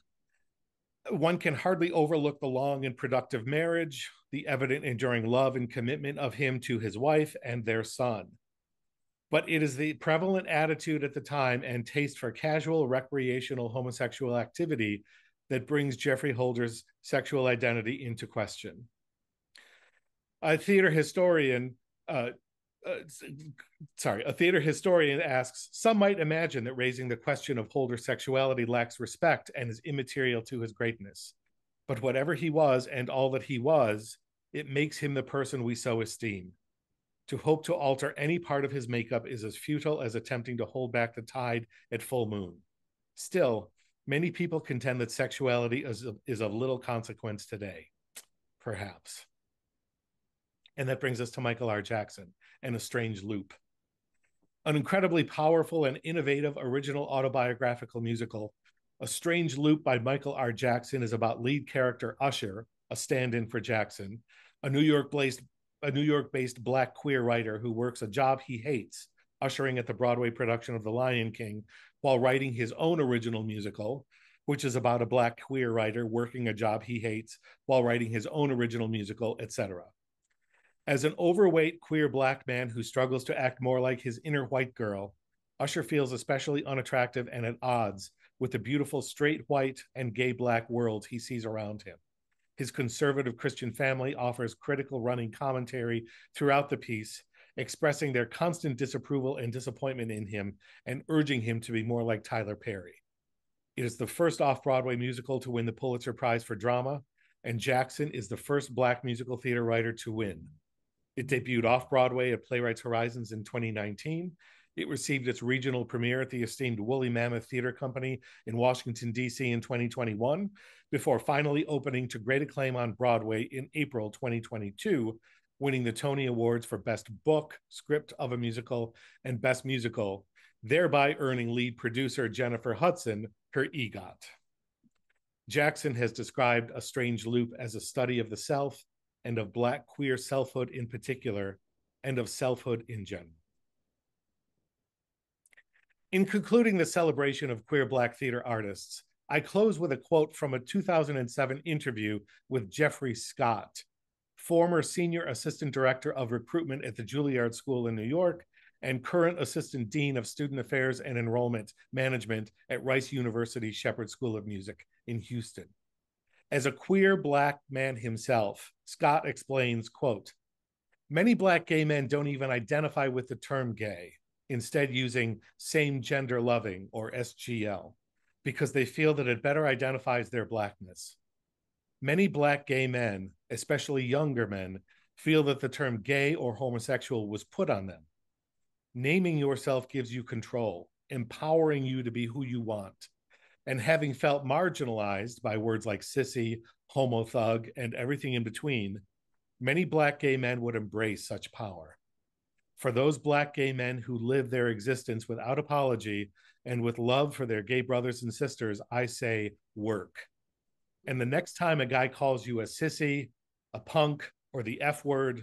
one can hardly overlook the long and productive marriage, the evident enduring love and commitment of him to his wife and their son. But it is the prevalent attitude at the time and taste for casual recreational homosexual activity that brings Geoffrey Holder's sexual identity into question. A theater historian asks, some might imagine that raising the question of Holder's sexuality lacks respect and is immaterial to his greatness. But whatever he was and all that he was, it makes him the person we so esteem. To hope to alter any part of his makeup is as futile as attempting to hold back the tide at full moon. Still, many people contend that sexuality is of little consequence today. Perhaps. And that brings us to Michael R. Jackson and A Strange Loop. An incredibly powerful and innovative original autobiographical musical, A Strange Loop by Michael R. Jackson is about lead character Usher, a stand-in for Jackson, a New York-based Black queer writer who works a job he hates, ushering at the Broadway production of The Lion King, while writing his own original musical, which is about a Black queer writer working a job he hates while writing his own original musical, etc. As an overweight queer Black man who struggles to act more like his inner white girl, Usher feels especially unattractive and at odds with the beautiful straight white and gay Black world he sees around him. His conservative Christian family offers critical running commentary throughout the piece, expressing their constant disapproval and disappointment in him and urging him to be more like Tyler Perry. It is the first off-Broadway musical to win the Pulitzer Prize for Drama, and Jackson is the first Black musical theater writer to win. It debuted off-Broadway at Playwrights Horizons in 2019. It received its regional premiere at the esteemed Woolly Mammoth Theater Company in Washington, D.C. in 2021, before finally opening to great acclaim on Broadway in April 2022, winning the Tony Awards for Best Book, Script of a Musical, and Best Musical, thereby earning lead producer Jennifer Hudson her EGOT. Jackson has described A Strange Loop as a study of the self and of Black queer selfhood in particular, and of selfhood in general. In concluding the celebration of queer Black theater artists, I close with a quote from a 2007 interview with Jeffrey Scott, former Senior Assistant Director of Recruitment at the Juilliard School in New York and current Assistant Dean of Student Affairs and Enrollment Management at Rice University Shepherd School of Music in Houston. As a queer Black man himself, Scott explains, quote, many Black gay men don't even identify with the term gay, instead using same gender loving or SGL, because they feel that it better identifies their Blackness. Many Black gay men, especially younger men, feel that the term gay or homosexual was put on them. Naming yourself gives you control, empowering you to be who you want. And having felt marginalized by words like sissy, homo thug, and everything in between, many Black gay men would embrace such power. For those Black gay men who live their existence without apology and with love for their gay brothers and sisters, I say, work. And the next time a guy calls you a sissy, a punk, or the F word,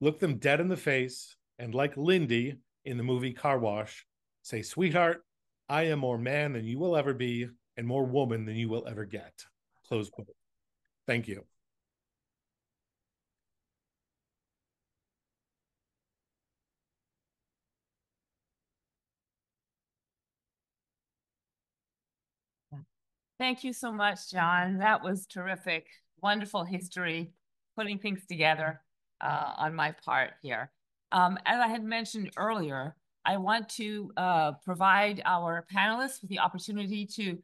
look them dead in the face and, like Lindy in the movie Car Wash, say, sweetheart, I am more man than you will ever be and more woman than you will ever get. Close quote. Thank you. Thank you so much, John. That was terrific. Wonderful history, putting things together on my part here. As I had mentioned earlier, I want to provide our panelists with the opportunity to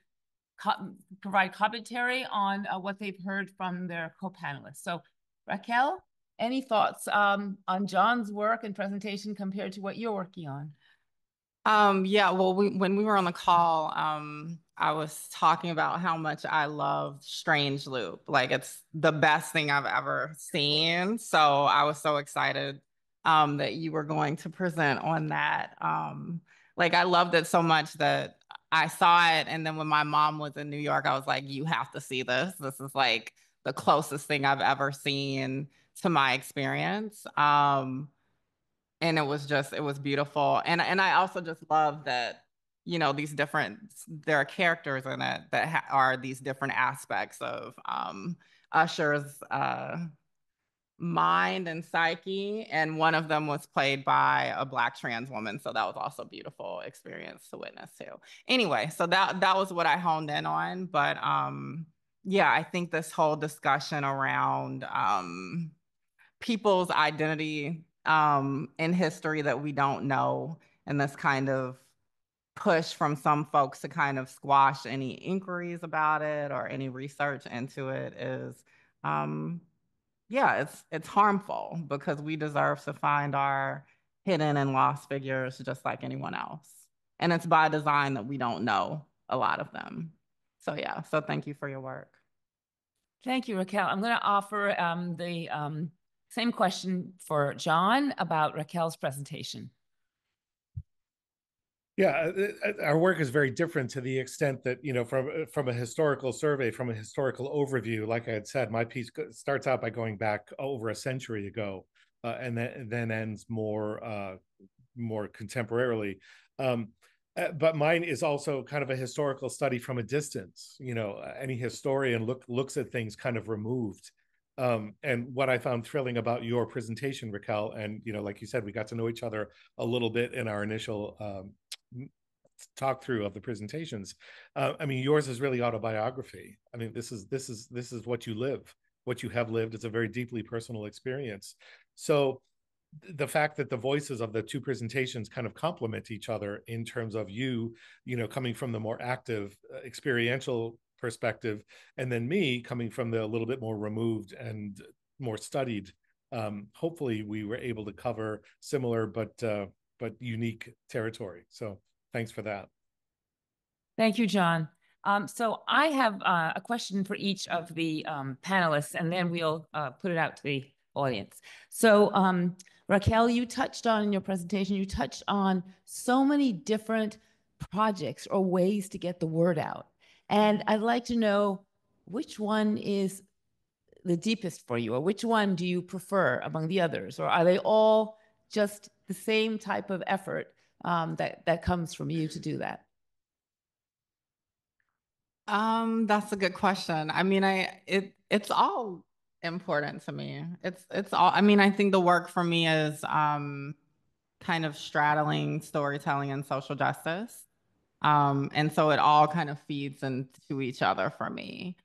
provide commentary on what they've heard from their co-panelists. So Raquel, any thoughts on John's work and presentation compared to what you're working on? Yeah, well, when we were on the call, I was talking about how much I loved Strange Loop. Like it's the best thing I've ever seen. So I was so excited that you were going to present on that. Like I loved it so much that I saw it, and then when my mom was in New York, I was like, "You have to see this. This is like the closest thing I've ever seen to my experience." And it was beautiful. And I also just love that, you know, there are characters in it that are these different aspects of Usher's mind and psyche, and one of them was played by a Black trans woman, so that was also a beautiful experience to witness too. Anyway, so that was what I honed in on. But yeah, I think this whole discussion around people's identity in history that we don't know, and this kind of push from some folks to kind of squash any inquiries about it or any research into it is yeah, it's harmful because we deserve to find our hidden and lost figures just like anyone else. And it's by design that we don't know a lot of them. So yeah, so thank you for your work. Thank you, Raquel. I'm going to offer the same question for John about Raquel's presentation. Yeah, our work is very different to the extent that, you know, from a historical survey, from a historical overview, like I had said, my piece starts out by going back over a century ago, and then ends more contemporarily. But mine is also kind of a historical study from a distance. You know, any historian looks at things kind of removed. And what I found thrilling about your presentation, Raquel, and, you know, like you said, we got to know each other a little bit in our initial talk through of the presentations. I mean, yours is really autobiography. I mean, this is what you live, what you have lived. It's a very deeply personal experience. So the fact that the voices of the two presentations kind of complement each other in terms of you know, coming from the more active experiential perspective, and then me coming from the a little bit more removed and more studied. Hopefully we were able to cover similar but unique territory. So thanks for that. Thank you, John. So I have a question for each of the panelists, and then we'll put it out to the audience. So Raquel, you touched on in your presentation, you touched on so many different projects or ways to get the word out. And I'd like to know which one is the deepest for you, or which one do you prefer among the others? Or are they all just the same type of effort that comes from you to do that? That's a good question. I mean, it's all important to me. It's all, I mean, I think the work for me is kind of straddling storytelling and social justice. And so it all kind of feeds into each other for me.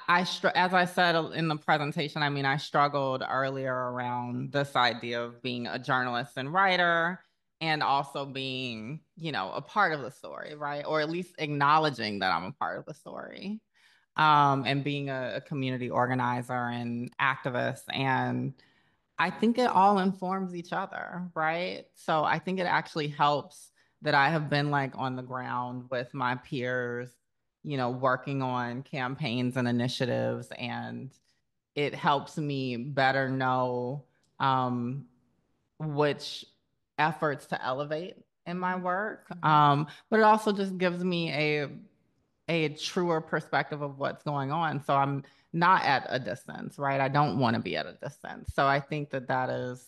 As I said in the presentation, I mean, I struggled earlier around this idea of being a journalist and writer, and also being, you know, a part of the story, right? Or at least acknowledging that I'm a part of the story, and being a community organizer and activist. And I think it all informs each other, right? So I think it actually helps that I have been like on the ground with my peers, you know, working on campaigns and initiatives, and it helps me better know which efforts to elevate in my work. But it also just gives me a truer perspective of what's going on. So I'm not at a distance, right? I don't want to be at a distance. So I think that is,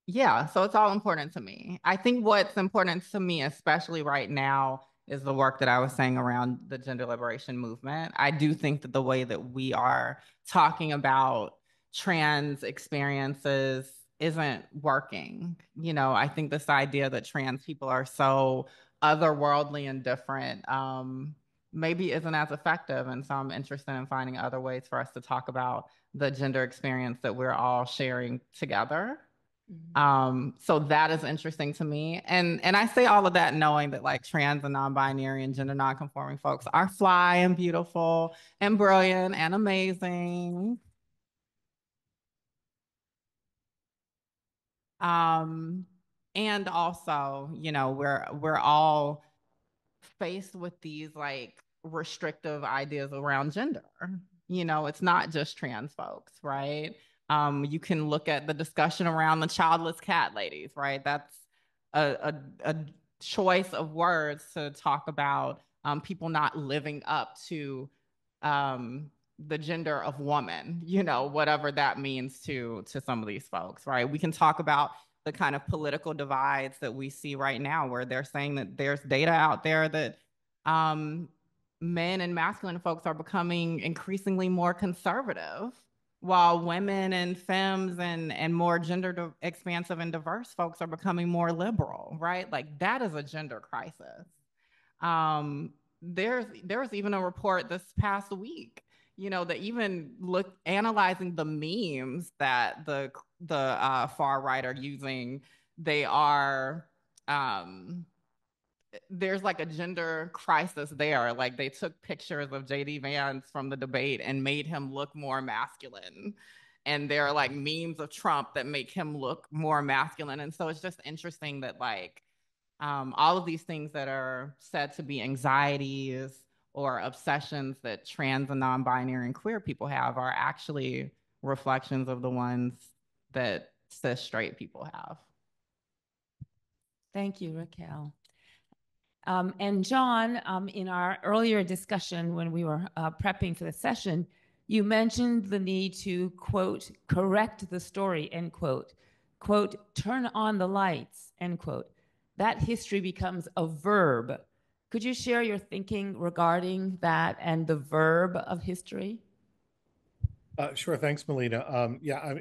yeah, so it's all important to me. I think what's important to me, especially right now, is the work that I was saying around the gender liberation movement. I do think that the way that we are talking about trans experiences isn't working. You know, I think this idea that trans people are so otherworldly and different, maybe isn't as effective. And so I'm interested in finding other ways for us to talk about the gender experience that we're all sharing together. So that is interesting to me. And I say all of that knowing that like trans and non-binary and gender non-conforming folks are fly and beautiful and brilliant and amazing. And also, you know, we're all faced with these like restrictive ideas around gender. You know, it's not just trans folks, right? You can look at the discussion around the childless cat ladies, right? That's a choice of words to talk about people not living up to the gender of woman, you know, whatever that means to some of these folks, right? We can talk about the kind of political divides that we see right now, where they're saying that there's data out there that men and masculine folks are becoming increasingly more conservative, while women and femmes and more gender expansive and diverse folks are becoming more liberal, right? Like that is a gender crisis. There's even a report this past week, you know, that even analyzing the memes that the far right are using, they are there's like a gender crisis there. Like they took pictures of JD Vance from the debate and made him look more masculine. And there are like memes of Trump that make him look more masculine. And so it's just interesting that like all of these things that are said to be anxieties or obsessions that trans and non-binary and queer people have are actually reflections of the ones that cis straight people have. Thank you, Raquel. And John, in our earlier discussion when we were prepping for the session, you mentioned the need to, quote, correct the story, end quote, turn on the lights, end quote. That history becomes a verb. Could you share your thinking regarding that and the verb of history? Sure, thanks, Melina. Yeah,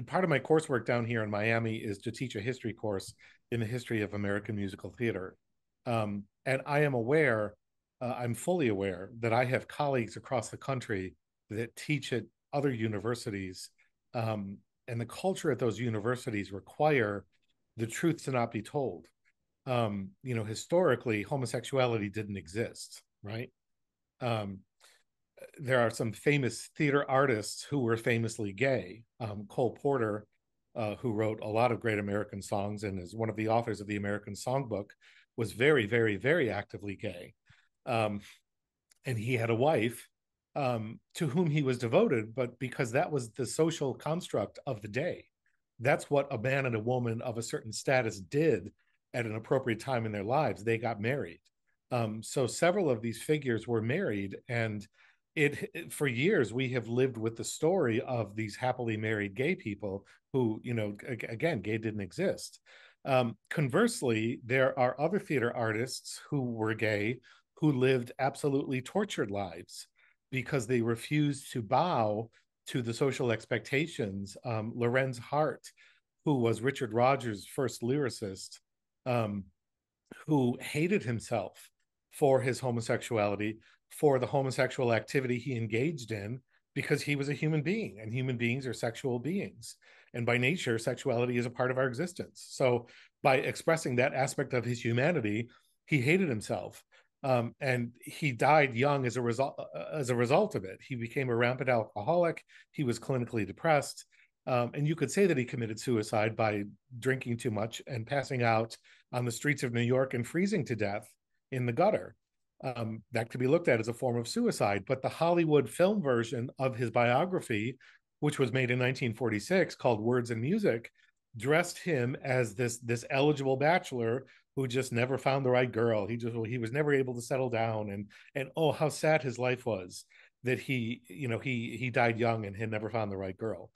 part of my coursework down here in Miami is to teach a history course in the history of American musical theater. And I am aware, I'm fully aware that I have colleagues across the country that teach at other universities, and the culture at those universities require the truth to not be told. You know, historically, homosexuality didn't exist, right? There are some famous theater artists who were famously gay. Cole Porter, who wrote a lot of great American songs and is one of the authors of the American Songbook, was very, very, very actively gay. And he had a wife to whom he was devoted, but because that was the social construct of the day. That's what a man and a woman of a certain status did at an appropriate time in their lives. They got married. So several of these figures were married, and for years we have lived with the story of these happily married gay people who, you know, again, gay didn't exist. Conversely, there are other theater artists who were gay who lived absolutely tortured lives because they refused to bow to the social expectations. Lorenz Hart, who was Richard Rodgers' first lyricist, who hated himself for his homosexuality, for the homosexual activity he engaged in, because he was a human being, and human beings are sexual beings. And by nature, sexuality is a part of our existence. So by expressing that aspect of his humanity, he hated himself. And he died young as a result of it. He became a rampant alcoholic. He was clinically depressed. And you could say that he committed suicide by drinking too much and passing out on the streets of New York and freezing to death in the gutter. That could be looked at as a form of suicide. But the Hollywood film version of his biography, which was made in 1946, called Words and Music, dressed him as this eligible bachelor who just never found the right girl. He was never able to settle down, and oh, how sad his life was that he died young and had never found the right girl.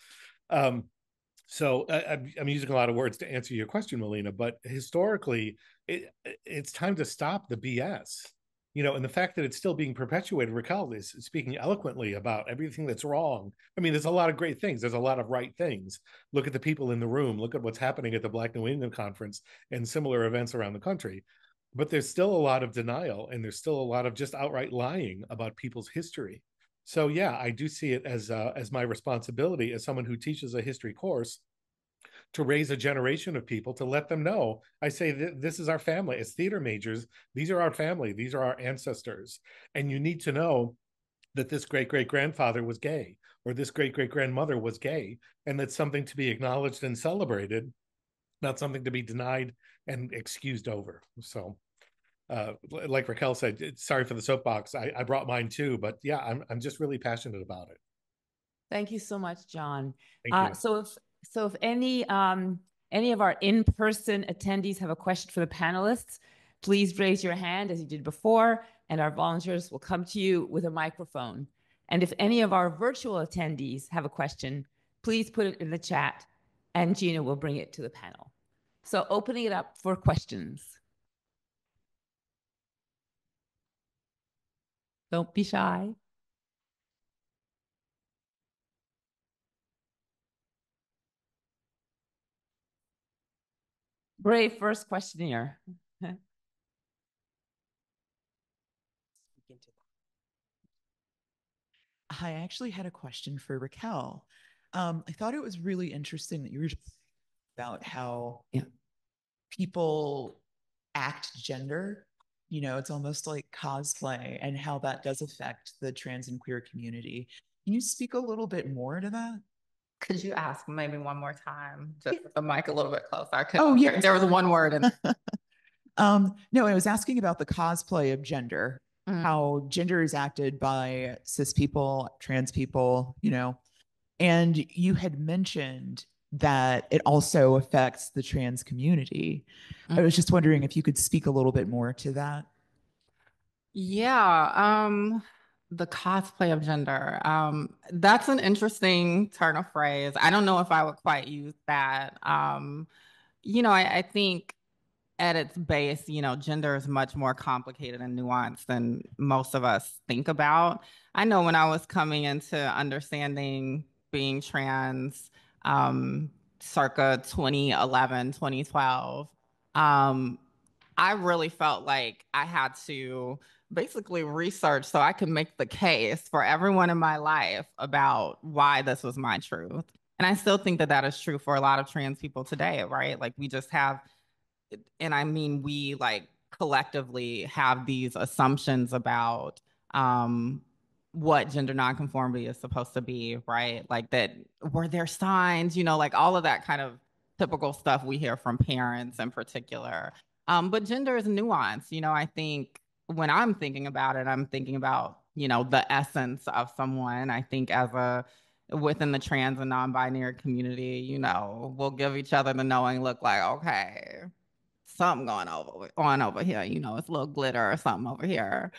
So I'm using a lot of words to answer your question, Melina, but historically, it's time to stop the BS. You know, and the fact that it's still being perpetuated. Raquel is speaking eloquently about everything that's wrong. I mean, there's a lot of great things. There's a lot of right things. Look at the people in the room. Look at what's happening at the Black New England Conference and similar events around the country. but there's still a lot of denial, and there's still a lot of just outright lying about people's history. So yeah, I do see it as my responsibility as someone who teaches a history course to raise a generation of people, to let them know. I say this is our family. As theater majors, these are our family. These are our ancestors. And you need to know that this great-great-grandfather was gay, or this great-great-grandmother was gay, and that's something to be acknowledged and celebrated, not something to be denied and excused over. So like Raquel said, sorry for the soapbox. I brought mine too, but yeah, I'm just really passionate about it. Thank you so much, John. Thank you. So if any of our in-person attendees have a question for the panelists, please raise your hand as you did before, and our volunteers will come to you with a microphone. And if any of our virtual attendees have a question, please put it in the chat, and Gina will bring it to the panel. So opening it up for questions. Don't be shy. Brave first questioner. I actually had a question for Raquel. I thought it was really interesting that you were just about how people act gender. You know, it's almost like cosplay, and how that does affect the trans and queer community. Can you speak a little bit more to that? Could you ask maybe one more time, just with the mic a little bit closer? Oh, yeah. There was one word in no, I was asking about the cosplay of gender, how gender is acted by cis people, trans people, you know, and you had mentioned that it also affects the trans community. I was just wondering if you could speak a little bit more to that. Yeah, the cosplay of gender. That's an interesting turn of phrase. I don't know if I would quite use that. You know, I think at its base, you know, gender is much more complicated and nuanced than most of us think about. I know when I was coming into understanding being trans, circa 2011, 2012, I really felt like I had to basically research so I could make the case for everyone in my life about why this was my truth. And I still think that that is true for a lot of trans people today, right? Like we just have, and I mean, we like collectively have these assumptions about what gender nonconformity is supposed to be, right? Like that, were there signs, you know, like all of that kind of typical stuff we hear from parents in particular. But gender is nuanced. You know, I think when I'm thinking about it, I'm thinking about, you know, the essence of someone. I think as a, within the trans and non-binary community, you know, we'll give each other the knowing look like, okay, something going on over here, you know, it's a little glitter or something over here.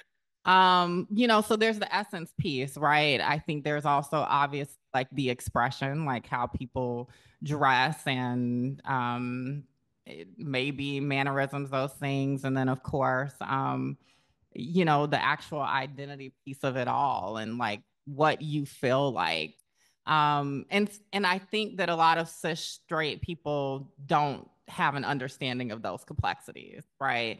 You know, so there's the essence piece, right? I think there's also obvious like the expression, like how people dress and maybe mannerisms, those things. And then of course, you know, the actual identity piece of it all and like what you feel like. And I think that a lot of cis straight people don't have an understanding of those complexities, right?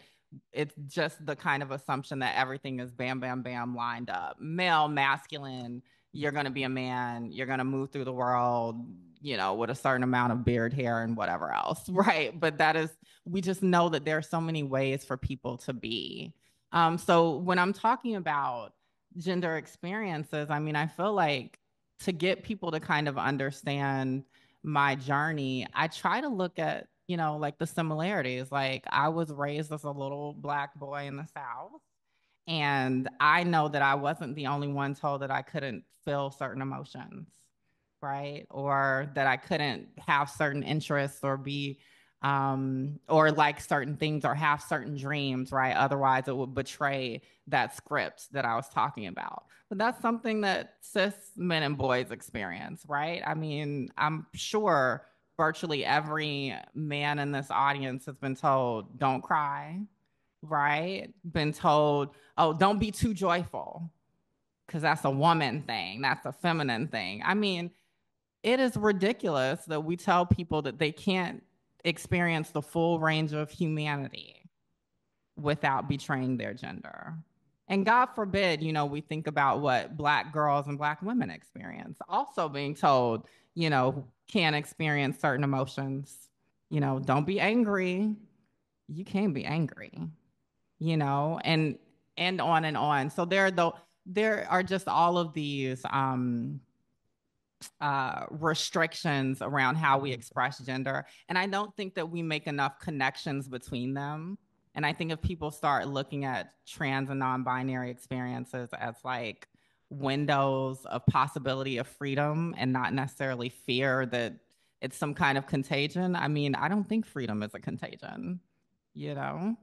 It's just the kind of assumption that everything is bam, bam, bam lined up. Male, masculine, you're going to be a man, you're going to move through the world, you know, with a certain amount of beard hair and whatever else, right? But that is, we just know that there are so many ways for people to be. So when I'm talking about gender experiences, I mean, I feel like to get people to kind of understand my journey, I try to look at, you know, like the similarities. Like I was raised as a little Black boy in the South. And I know that I wasn't the only one told that I couldn't feel certain emotions, right? Or that I couldn't have certain interests or be, or like certain things or have certain dreams, right? Otherwise, it would betray that script that I was talking about. But that's something that cis men and boys experience, right? I mean, I'm sure virtually every man in this audience has been told, don't cry, right? Been told, oh, don't be too joyful, because that's a woman thing, that's a feminine thing. I mean, it is ridiculous that we tell people that they can't experience the full range of humanity, without betraying their gender. And God forbid, you know, we think about what Black girls and Black women experience, also being told, you know, can't experience certain emotions. You know, don't be angry. You can't be angry, you know, and on and on. So there are just all of these restrictions around how we express gender. And I don't think that we make enough connections between them. And I think if people start looking at trans and non-binary experiences as like windows of possibility of freedom and not necessarily fear that it's some kind of contagion, I mean, I don't think freedom is a contagion, you know?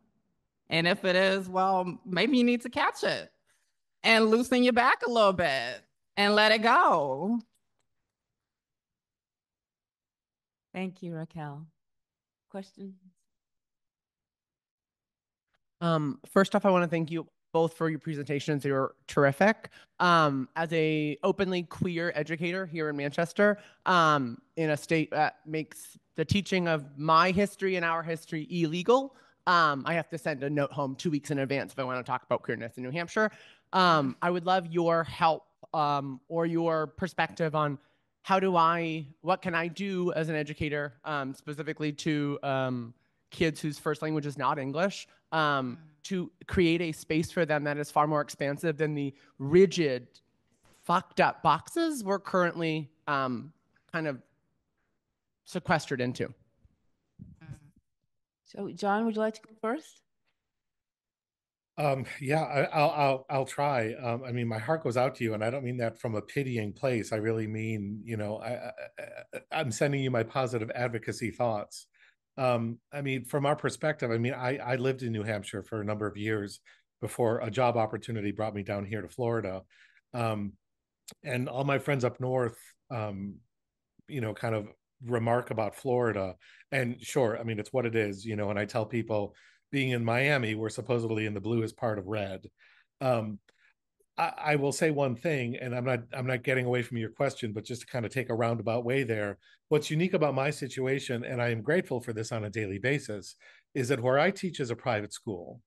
And if it is, well, maybe you need to catch it and loosen your back a little bit and let it go. Thank you, Raquel. Question? First off, I want to thank you both for your presentations. They were terrific. As a openly queer educator here in Manchester, in a state that makes the teaching of my history and our history illegal, I have to send a note home 2 weeks in advance if I want to talk about queerness in New Hampshire. I would love your help or your perspective on what can I do as an educator, specifically to kids whose first language is not English, to create a space for them that is far more expansive than the rigid, fucked up boxes we're currently kind of sequestered into. So, John, would you like to go first? Yeah, I'll try. I mean, my heart goes out to you, and I don't mean that from a pitying place. I really mean, you know, I'm sending you my positive advocacy thoughts. I mean, from our perspective, I mean, I lived in New Hampshire for a number of years before a job opportunity brought me down here to Florida. And all my friends up north, you know, kind of remark about Florida. And sure, I mean, it's what it is, you know, and I tell people being in Miami, we're supposedly in the bluest part of red. I will say one thing, and I'm not getting away from your question, but just to kind of take a roundabout way there. What's unique about my situation, and I am grateful for this on a daily basis, is that where I teach is a private school.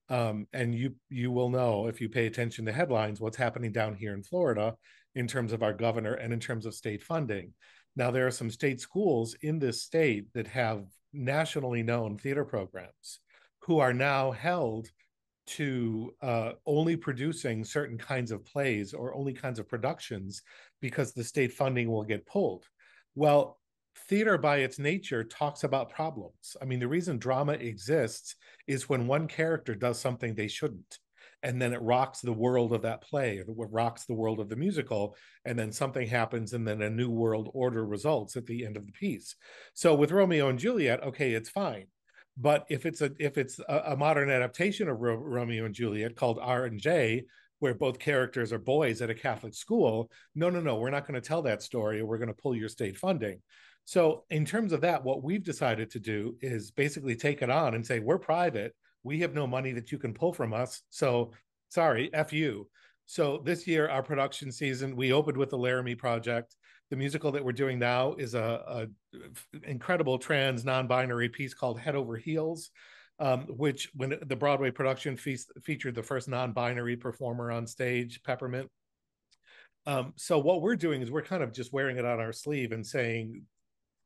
And you will know if you pay attention to headlines what's happening down here in Florida in terms of our governor and in terms of state funding. Now, there are some state schools in this state that have nationally known theater programs who are now held to only producing certain kinds of plays or only kinds of productions because the state funding will get pulled. Well, theater by its nature talks about problems. I mean, the reason drama exists is when one character does something they shouldn't, and then it rocks the world of that play, or it rocks the world of the musical, and then something happens, and then a new world order results at the end of the piece. So with Romeo and Juliet, okay, it's fine. But if it's a modern adaptation of Romeo and Juliet called R&J, where both characters are boys at a Catholic school, no, we're not going to tell that story, or we're going to pull your state funding. So in terms of that, what we've decided to do is basically take it on and say, we're private. We have no money that you can pull from us. So sorry, F you. So this year, our production season, we opened with the Laramie Project. The musical that we're doing now is a incredible trans non-binary piece called Head Over Heels, which when the Broadway production featured the first non-binary performer on stage, Peppermint. So what we're doing is we're kind of just wearing it on our sleeve and saying,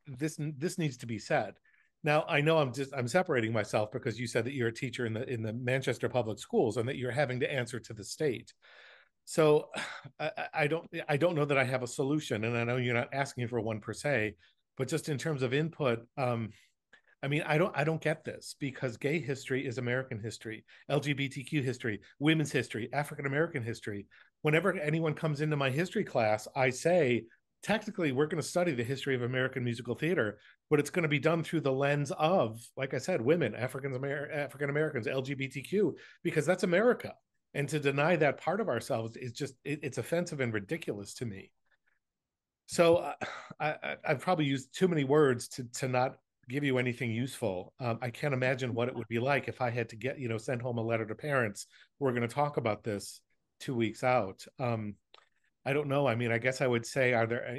this needs to be said. Now, I know I'm separating myself because you said that you're a teacher in the Manchester public schools and that you're having to answer to the state. So I don't know that I have a solution, and I know you're not asking for one per se, but just in terms of input, I mean, I don't get this, because gay history is American history, LGBTQ history, women's history, African American history. Whenever anyone comes into my history class, I say, technically, we're going to study the history of American musical theater, but it's going to be done through the lens of, like I said, women, African Americans, LGBTQ, because that's America. And to deny that part of ourselves is just, it's offensive and ridiculous to me. So I've probably used too many words to not give you anything useful. I can't imagine what it would be like if I had to send home a letter to parents. We're going to talk about this 2 weeks out. I don't know. I mean, I guess I would say, are there,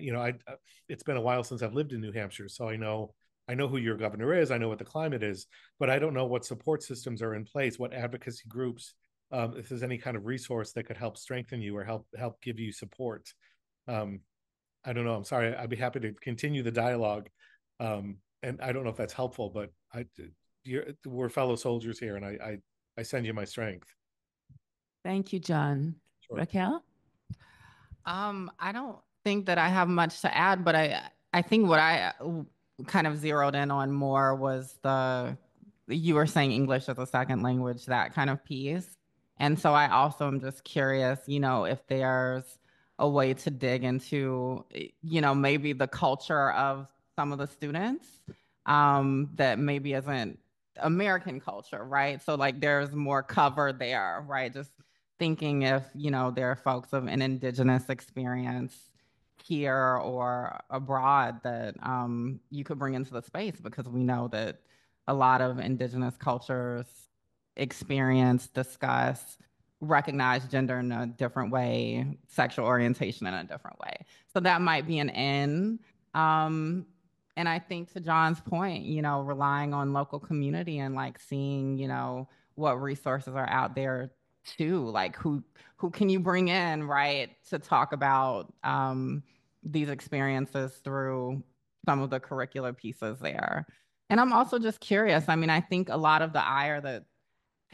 it's been a while since I've lived in New Hampshire, so I know I know who your governor is, I know what the climate is, but I don't know what support systems are in place, what advocacy groups, if there's any kind of resource that could help strengthen you or help give you support. I don't know. I'm sorry. I'd be happy to continue the dialogue. And I don't know if that's helpful, but we're fellow soldiers here, and I send you my strength. Thank you, John. Sure. Raquel? I don't think that I have much to add, but I think what I kind of zeroed in on more was you were saying English as a second language, that kind of piece. And so I also am just curious, if there's a way to dig into, maybe the culture of some of the students that maybe isn't American culture, right? So like there's more cover there, right? Just thinking if, there are folks of an indigenous experience here or abroad that you could bring into the space, because we know that a lot of indigenous cultures experience, discuss, recognize gender in a different way, sexual orientation in a different way. So that might be an in. And I think to John's point, relying on local community and like seeing, what resources are out there too, like who can you bring in, right, to talk about these experiences through some of the curricular pieces there. And I'm also just curious. I mean, I think a lot of the ire that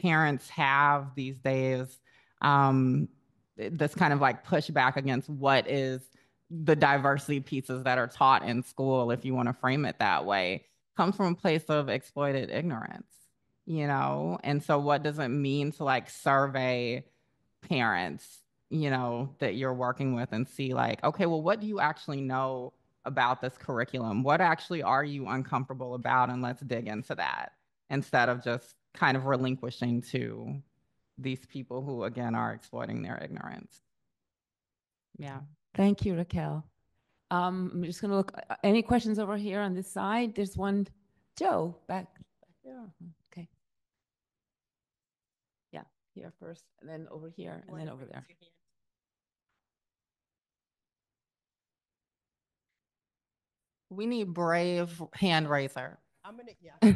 parents have these days, this kind of like pushback against what is the diversity pieces that are taught in school, if you want to frame it that way, comes from a place of exploited ignorance, And so what does it mean to like survey parents, that you're working with and see like, okay, well, what do you actually know about this curriculum? What actually are you uncomfortable about? And let's dig into that instead of just kind of relinquishing to these people who, again, are exploiting their ignorance. Yeah. Thank you, Raquel. I'm just going to look. Any questions over here on this side? There's one. Joe, back there. Okay. Yeah, here first, and then over here, and then over there. We need brave hand raiser. I'm gonna, yeah.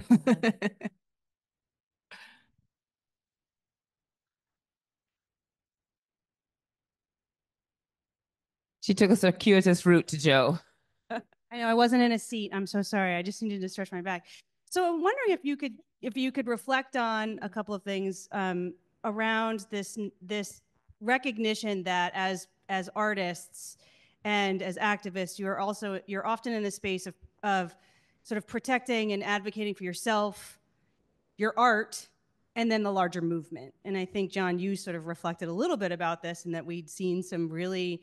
She took a circuitous route to Joe. I know I wasn't in a seat. I'm so sorry. I just needed to stretch my back. So I'm wondering if you could reflect on a couple of things around this recognition that as artists and as activists, you're often in the space of sort of protecting and advocating for yourself, your art, and then the larger movement. And I think, John, you sort of reflected a little bit about this, and that we'd seen some really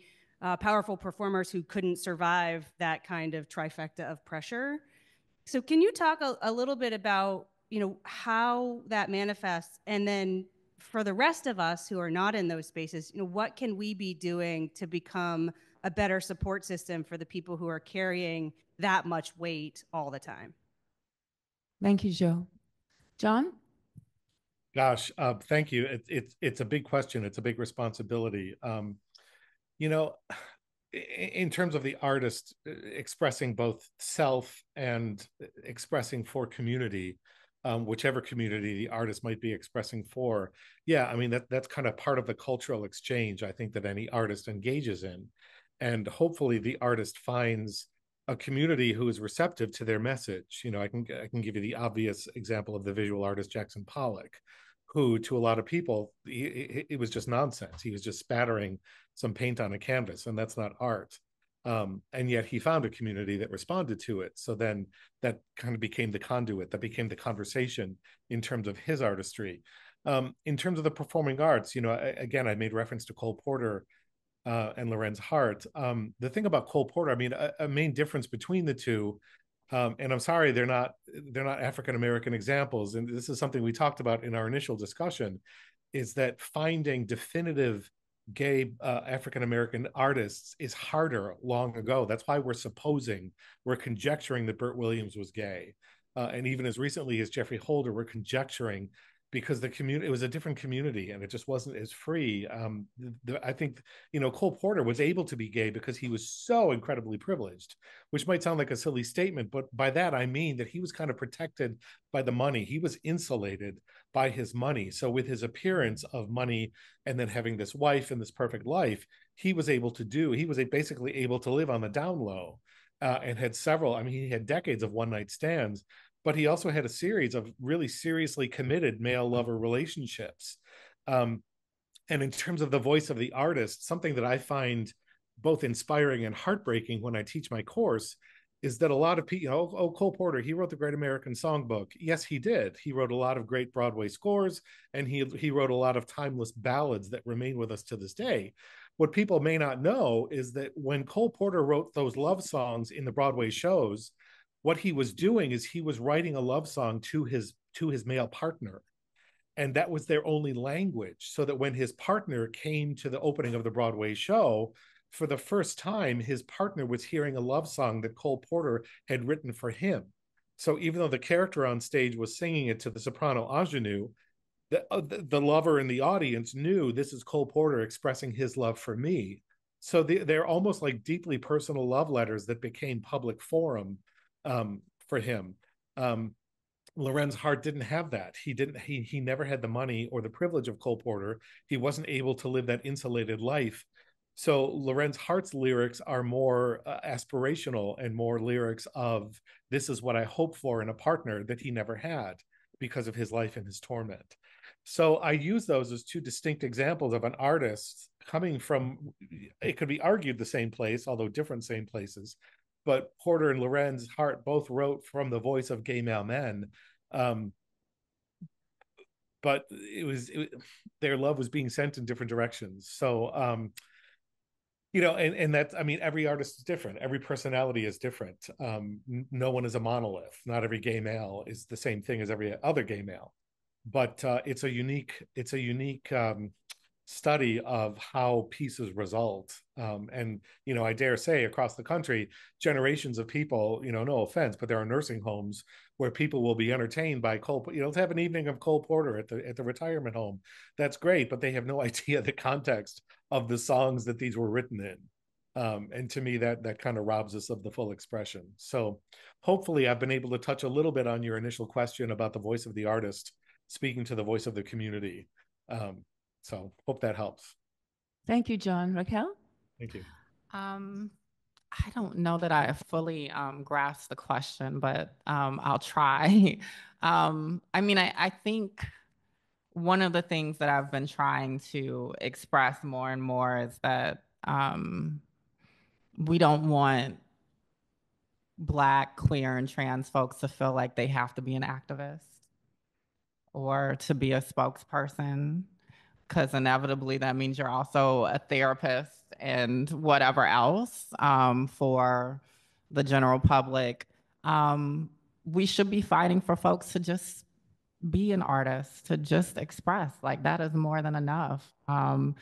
powerful performers who couldn't survive that kind of trifecta of pressure. So can you talk a little bit about, how that manifests? And then for the rest of us who are not in those spaces, what can we be doing to become a better support system for the people who are carrying that much weight all the time? Thank you, Joe. John? Gosh, thank you. It's a big question. It's a big responsibility. In terms of the artist expressing both self and expressing for community, whichever community the artist might be expressing for. Yeah, I mean, that's kind of part of the cultural exchange, I think, that any artist engages in. And hopefully the artist finds a community who is receptive to their message. I can give you the obvious example of the visual artist Jackson Pollock, who to a lot of people, it was just nonsense. He was just spattering some paint on a canvas, and that's not art. And yet he found a community that responded to it. So then that kind of became the conduit, that became the conversation in terms of his artistry. In terms of the performing arts, again, I made reference to Cole Porter and Lorenz Hart. The thing about Cole Porter, I mean, a main difference between the two, and I'm sorry, they're not African-American examples, and this is something we talked about in our initial discussion, is that finding definitive gay African-American artists is harder long ago. That's why we're conjecturing that Bert Williams was gay. And even as recently as Jeffrey Holder, we're conjecturing because the community, it was a different community and it just wasn't as free. I think, you know, Cole Porter was able to be gay because he was so incredibly privileged, which might sound like a silly statement, but by that I mean that he was kind of protected by the money. He was insulated by his money. So with his appearance of money and then having this wife and this perfect life, he was basically able to live on the down low, and had several, I mean, he had decades of one night stands, but he also had a series of really seriously committed male lover relationships. And in terms of the voice of the artist, something that I find both inspiring and heartbreaking when I teach my course is that a lot of people, you know, oh, Cole Porter, he wrote the Great American Songbook. Yes, he did. He wrote a lot of great Broadway scores, and he wrote a lot of timeless ballads that remain with us to this day. What people may not know is that when Cole Porter wrote those love songs in the Broadway shows, what he was doing is he was writing a love song to his male partner, and that was their only language, so that when his partner came to the opening of the Broadway show, for the first time his partner was hearing a love song that Cole Porter had written for him. So even though the character on stage was singing it to the soprano ingenue, the lover in the audience knew this is Cole Porter expressing his love for me. So they're almost like deeply personal love letters that became public forum for him. Lorenz Hart didn't have that. He never had the money or the privilege of Cole Porter. He wasn't able to live that insulated life. So Lorenz Hart's lyrics are more aspirational and more lyrics of, this is what I hope for in a partner that he never had because of his life and his torment. So I use those as two distinct examples of an artist coming from, it could be argued the same place, although different same places, but Porter and Lorenz Hart both wrote from the voice of gay male men. But their love was being sent in different directions. So, you know, and that's, I mean, every artist is different. Every personality is different. No one is a monolith. Not every gay male is the same thing as every other gay male. But it's a unique study of how pieces result. And, you know, I dare say across the country, generations of people, you know, no offense, but there are nursing homes where people will be entertained by Cole, you know, to have an evening of Cole Porter at the retirement home. That's great, but they have no idea the context of the songs that these were written in. And to me, that kind of robs us of the full expression. So hopefully I've been able to touch a little bit on your initial question about the voice of the artist speaking to the voice of the community. So hope that helps. Thank you, John. Raquel? Thank you. I don't know that I fully grasped the question, but I'll try. I mean, I think one of the things that I've been trying to express more and more is that we don't want Black, queer, and trans folks to feel like they have to be an activist or to be a spokesperson, because inevitably that means you're also a therapist and whatever else for the general public. We should be fighting for folks to just be an artist, to just express. Like, that is more than enough. And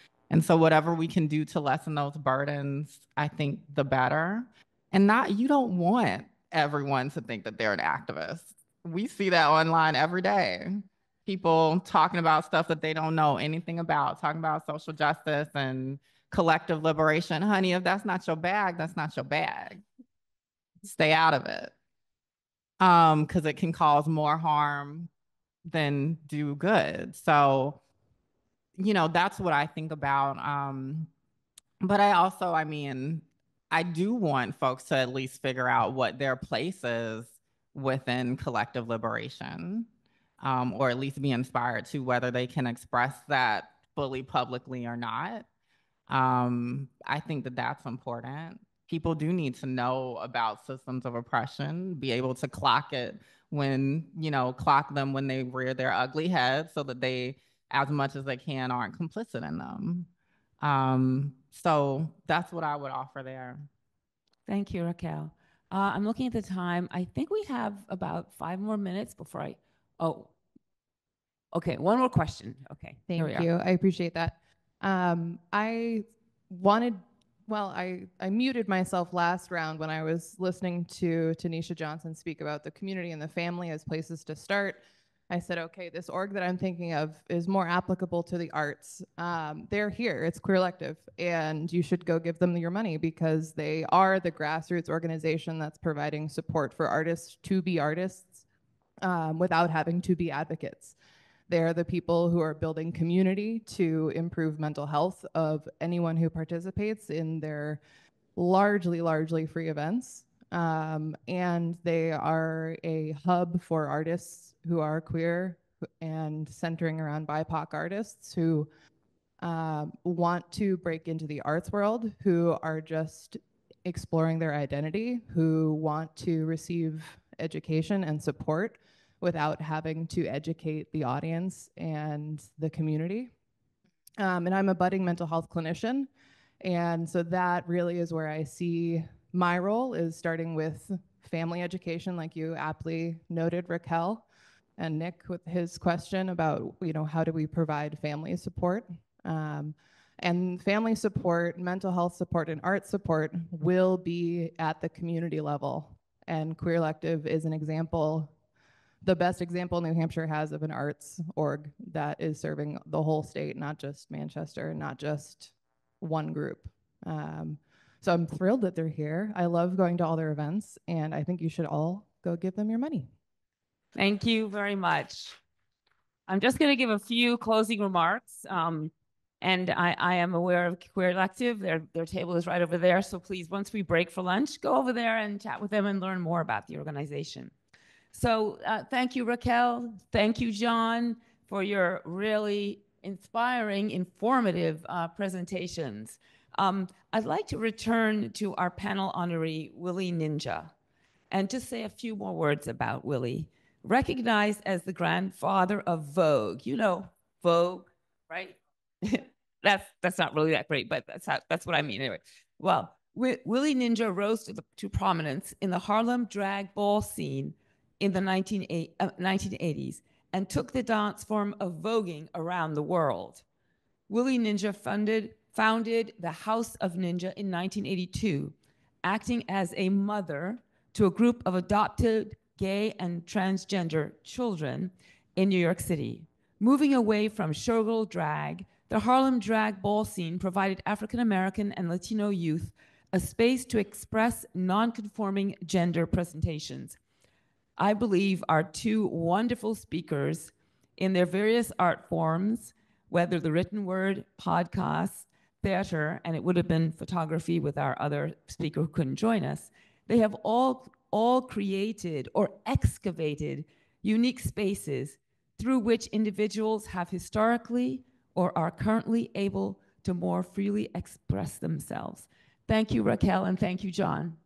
so whatever we can do to lessen those burdens, I think the better. And you don't want everyone to think that they're an activist. We see that online every day. People talking about stuff that they don't know anything about, talking about social justice and collective liberation. Honey, if that's not your bag, that's not your bag. Stay out of it. Because it can cause more harm than do good. So, you know, that's what I think about. But I also, I mean, I do want folks to at least figure out what their place is within collective liberation, or at least be inspired to whether they can express that fully publicly or not. I think that that's important. People do need to know about systems of oppression, be able to clock it when, you know, clock them when they rear their ugly heads so that they, as much as they can, aren't complicit in them. So that's what I would offer there. Thank you, Raquel. I'm looking at the time. I think we have about 5 more minutes before okay, one more question. Okay. Thank you. I appreciate that. I muted myself last round when I was listening to Tanisha Johnson speak about the community and the family as places to start. I said, okay, this org that I'm thinking of is more applicable to the arts. They're here, it's Queerlective, and you should go give them your money because they are the grassroots organization that's providing support for artists to be artists without having to be advocates. They're the people who are building community to improve mental health of anyone who participates in their largely free events. And they are a hub for artists who are queer and centering around BIPOC artists who want to break into the arts world, who are just exploring their identity, who want to receive education and support without having to educate the audience and the community. And I'm a budding mental health clinician. And so that really is where I see my role, is starting with family education, like you aptly noted, Raquel, and Nick with his question about, how do we provide family support? And family support, mental health support, and art support will be at the community level. And Queerlective is an example, the best example New Hampshire has of an arts org that is serving the whole state, not just Manchester, not just one group. So I'm thrilled that they're here. I love going to all their events, and I think you should all go give them your money. Thank you very much. I'm just going to give a few closing remarks. And I am aware of Queerlective. Their table is right over there. So please, once we break for lunch, go over there and chat with them and learn more about the organization. So thank you, Raquel. Thank you, John, for your really inspiring, informative presentations. I'd like to return to our panel honoree, Willie Ninja, and just say a few more words about Willie. Recognized as the grandfather of Vogue. Vogue, right? That's not really that great, but that's what I mean anyway. Well, Willie Ninja rose to prominence in the Harlem drag ball scene in the 1980s and took the dance form of voguing around the world. Willie Ninja founded the House of Ninja in 1982, acting as a mother to a group of adopted gay and transgender children in New York City. Moving away from showgirl drag, the Harlem drag ball scene provided African American and Latino youth a space to express non-conforming gender presentations. I believe our two wonderful speakers in their various art forms, whether the written word, podcast, theater, and it would have been photography with our other speaker who couldn't join us, they have all created or excavated unique spaces through which individuals have historically or are currently able to more freely express themselves. Thank you, Raquel, and thank you, John.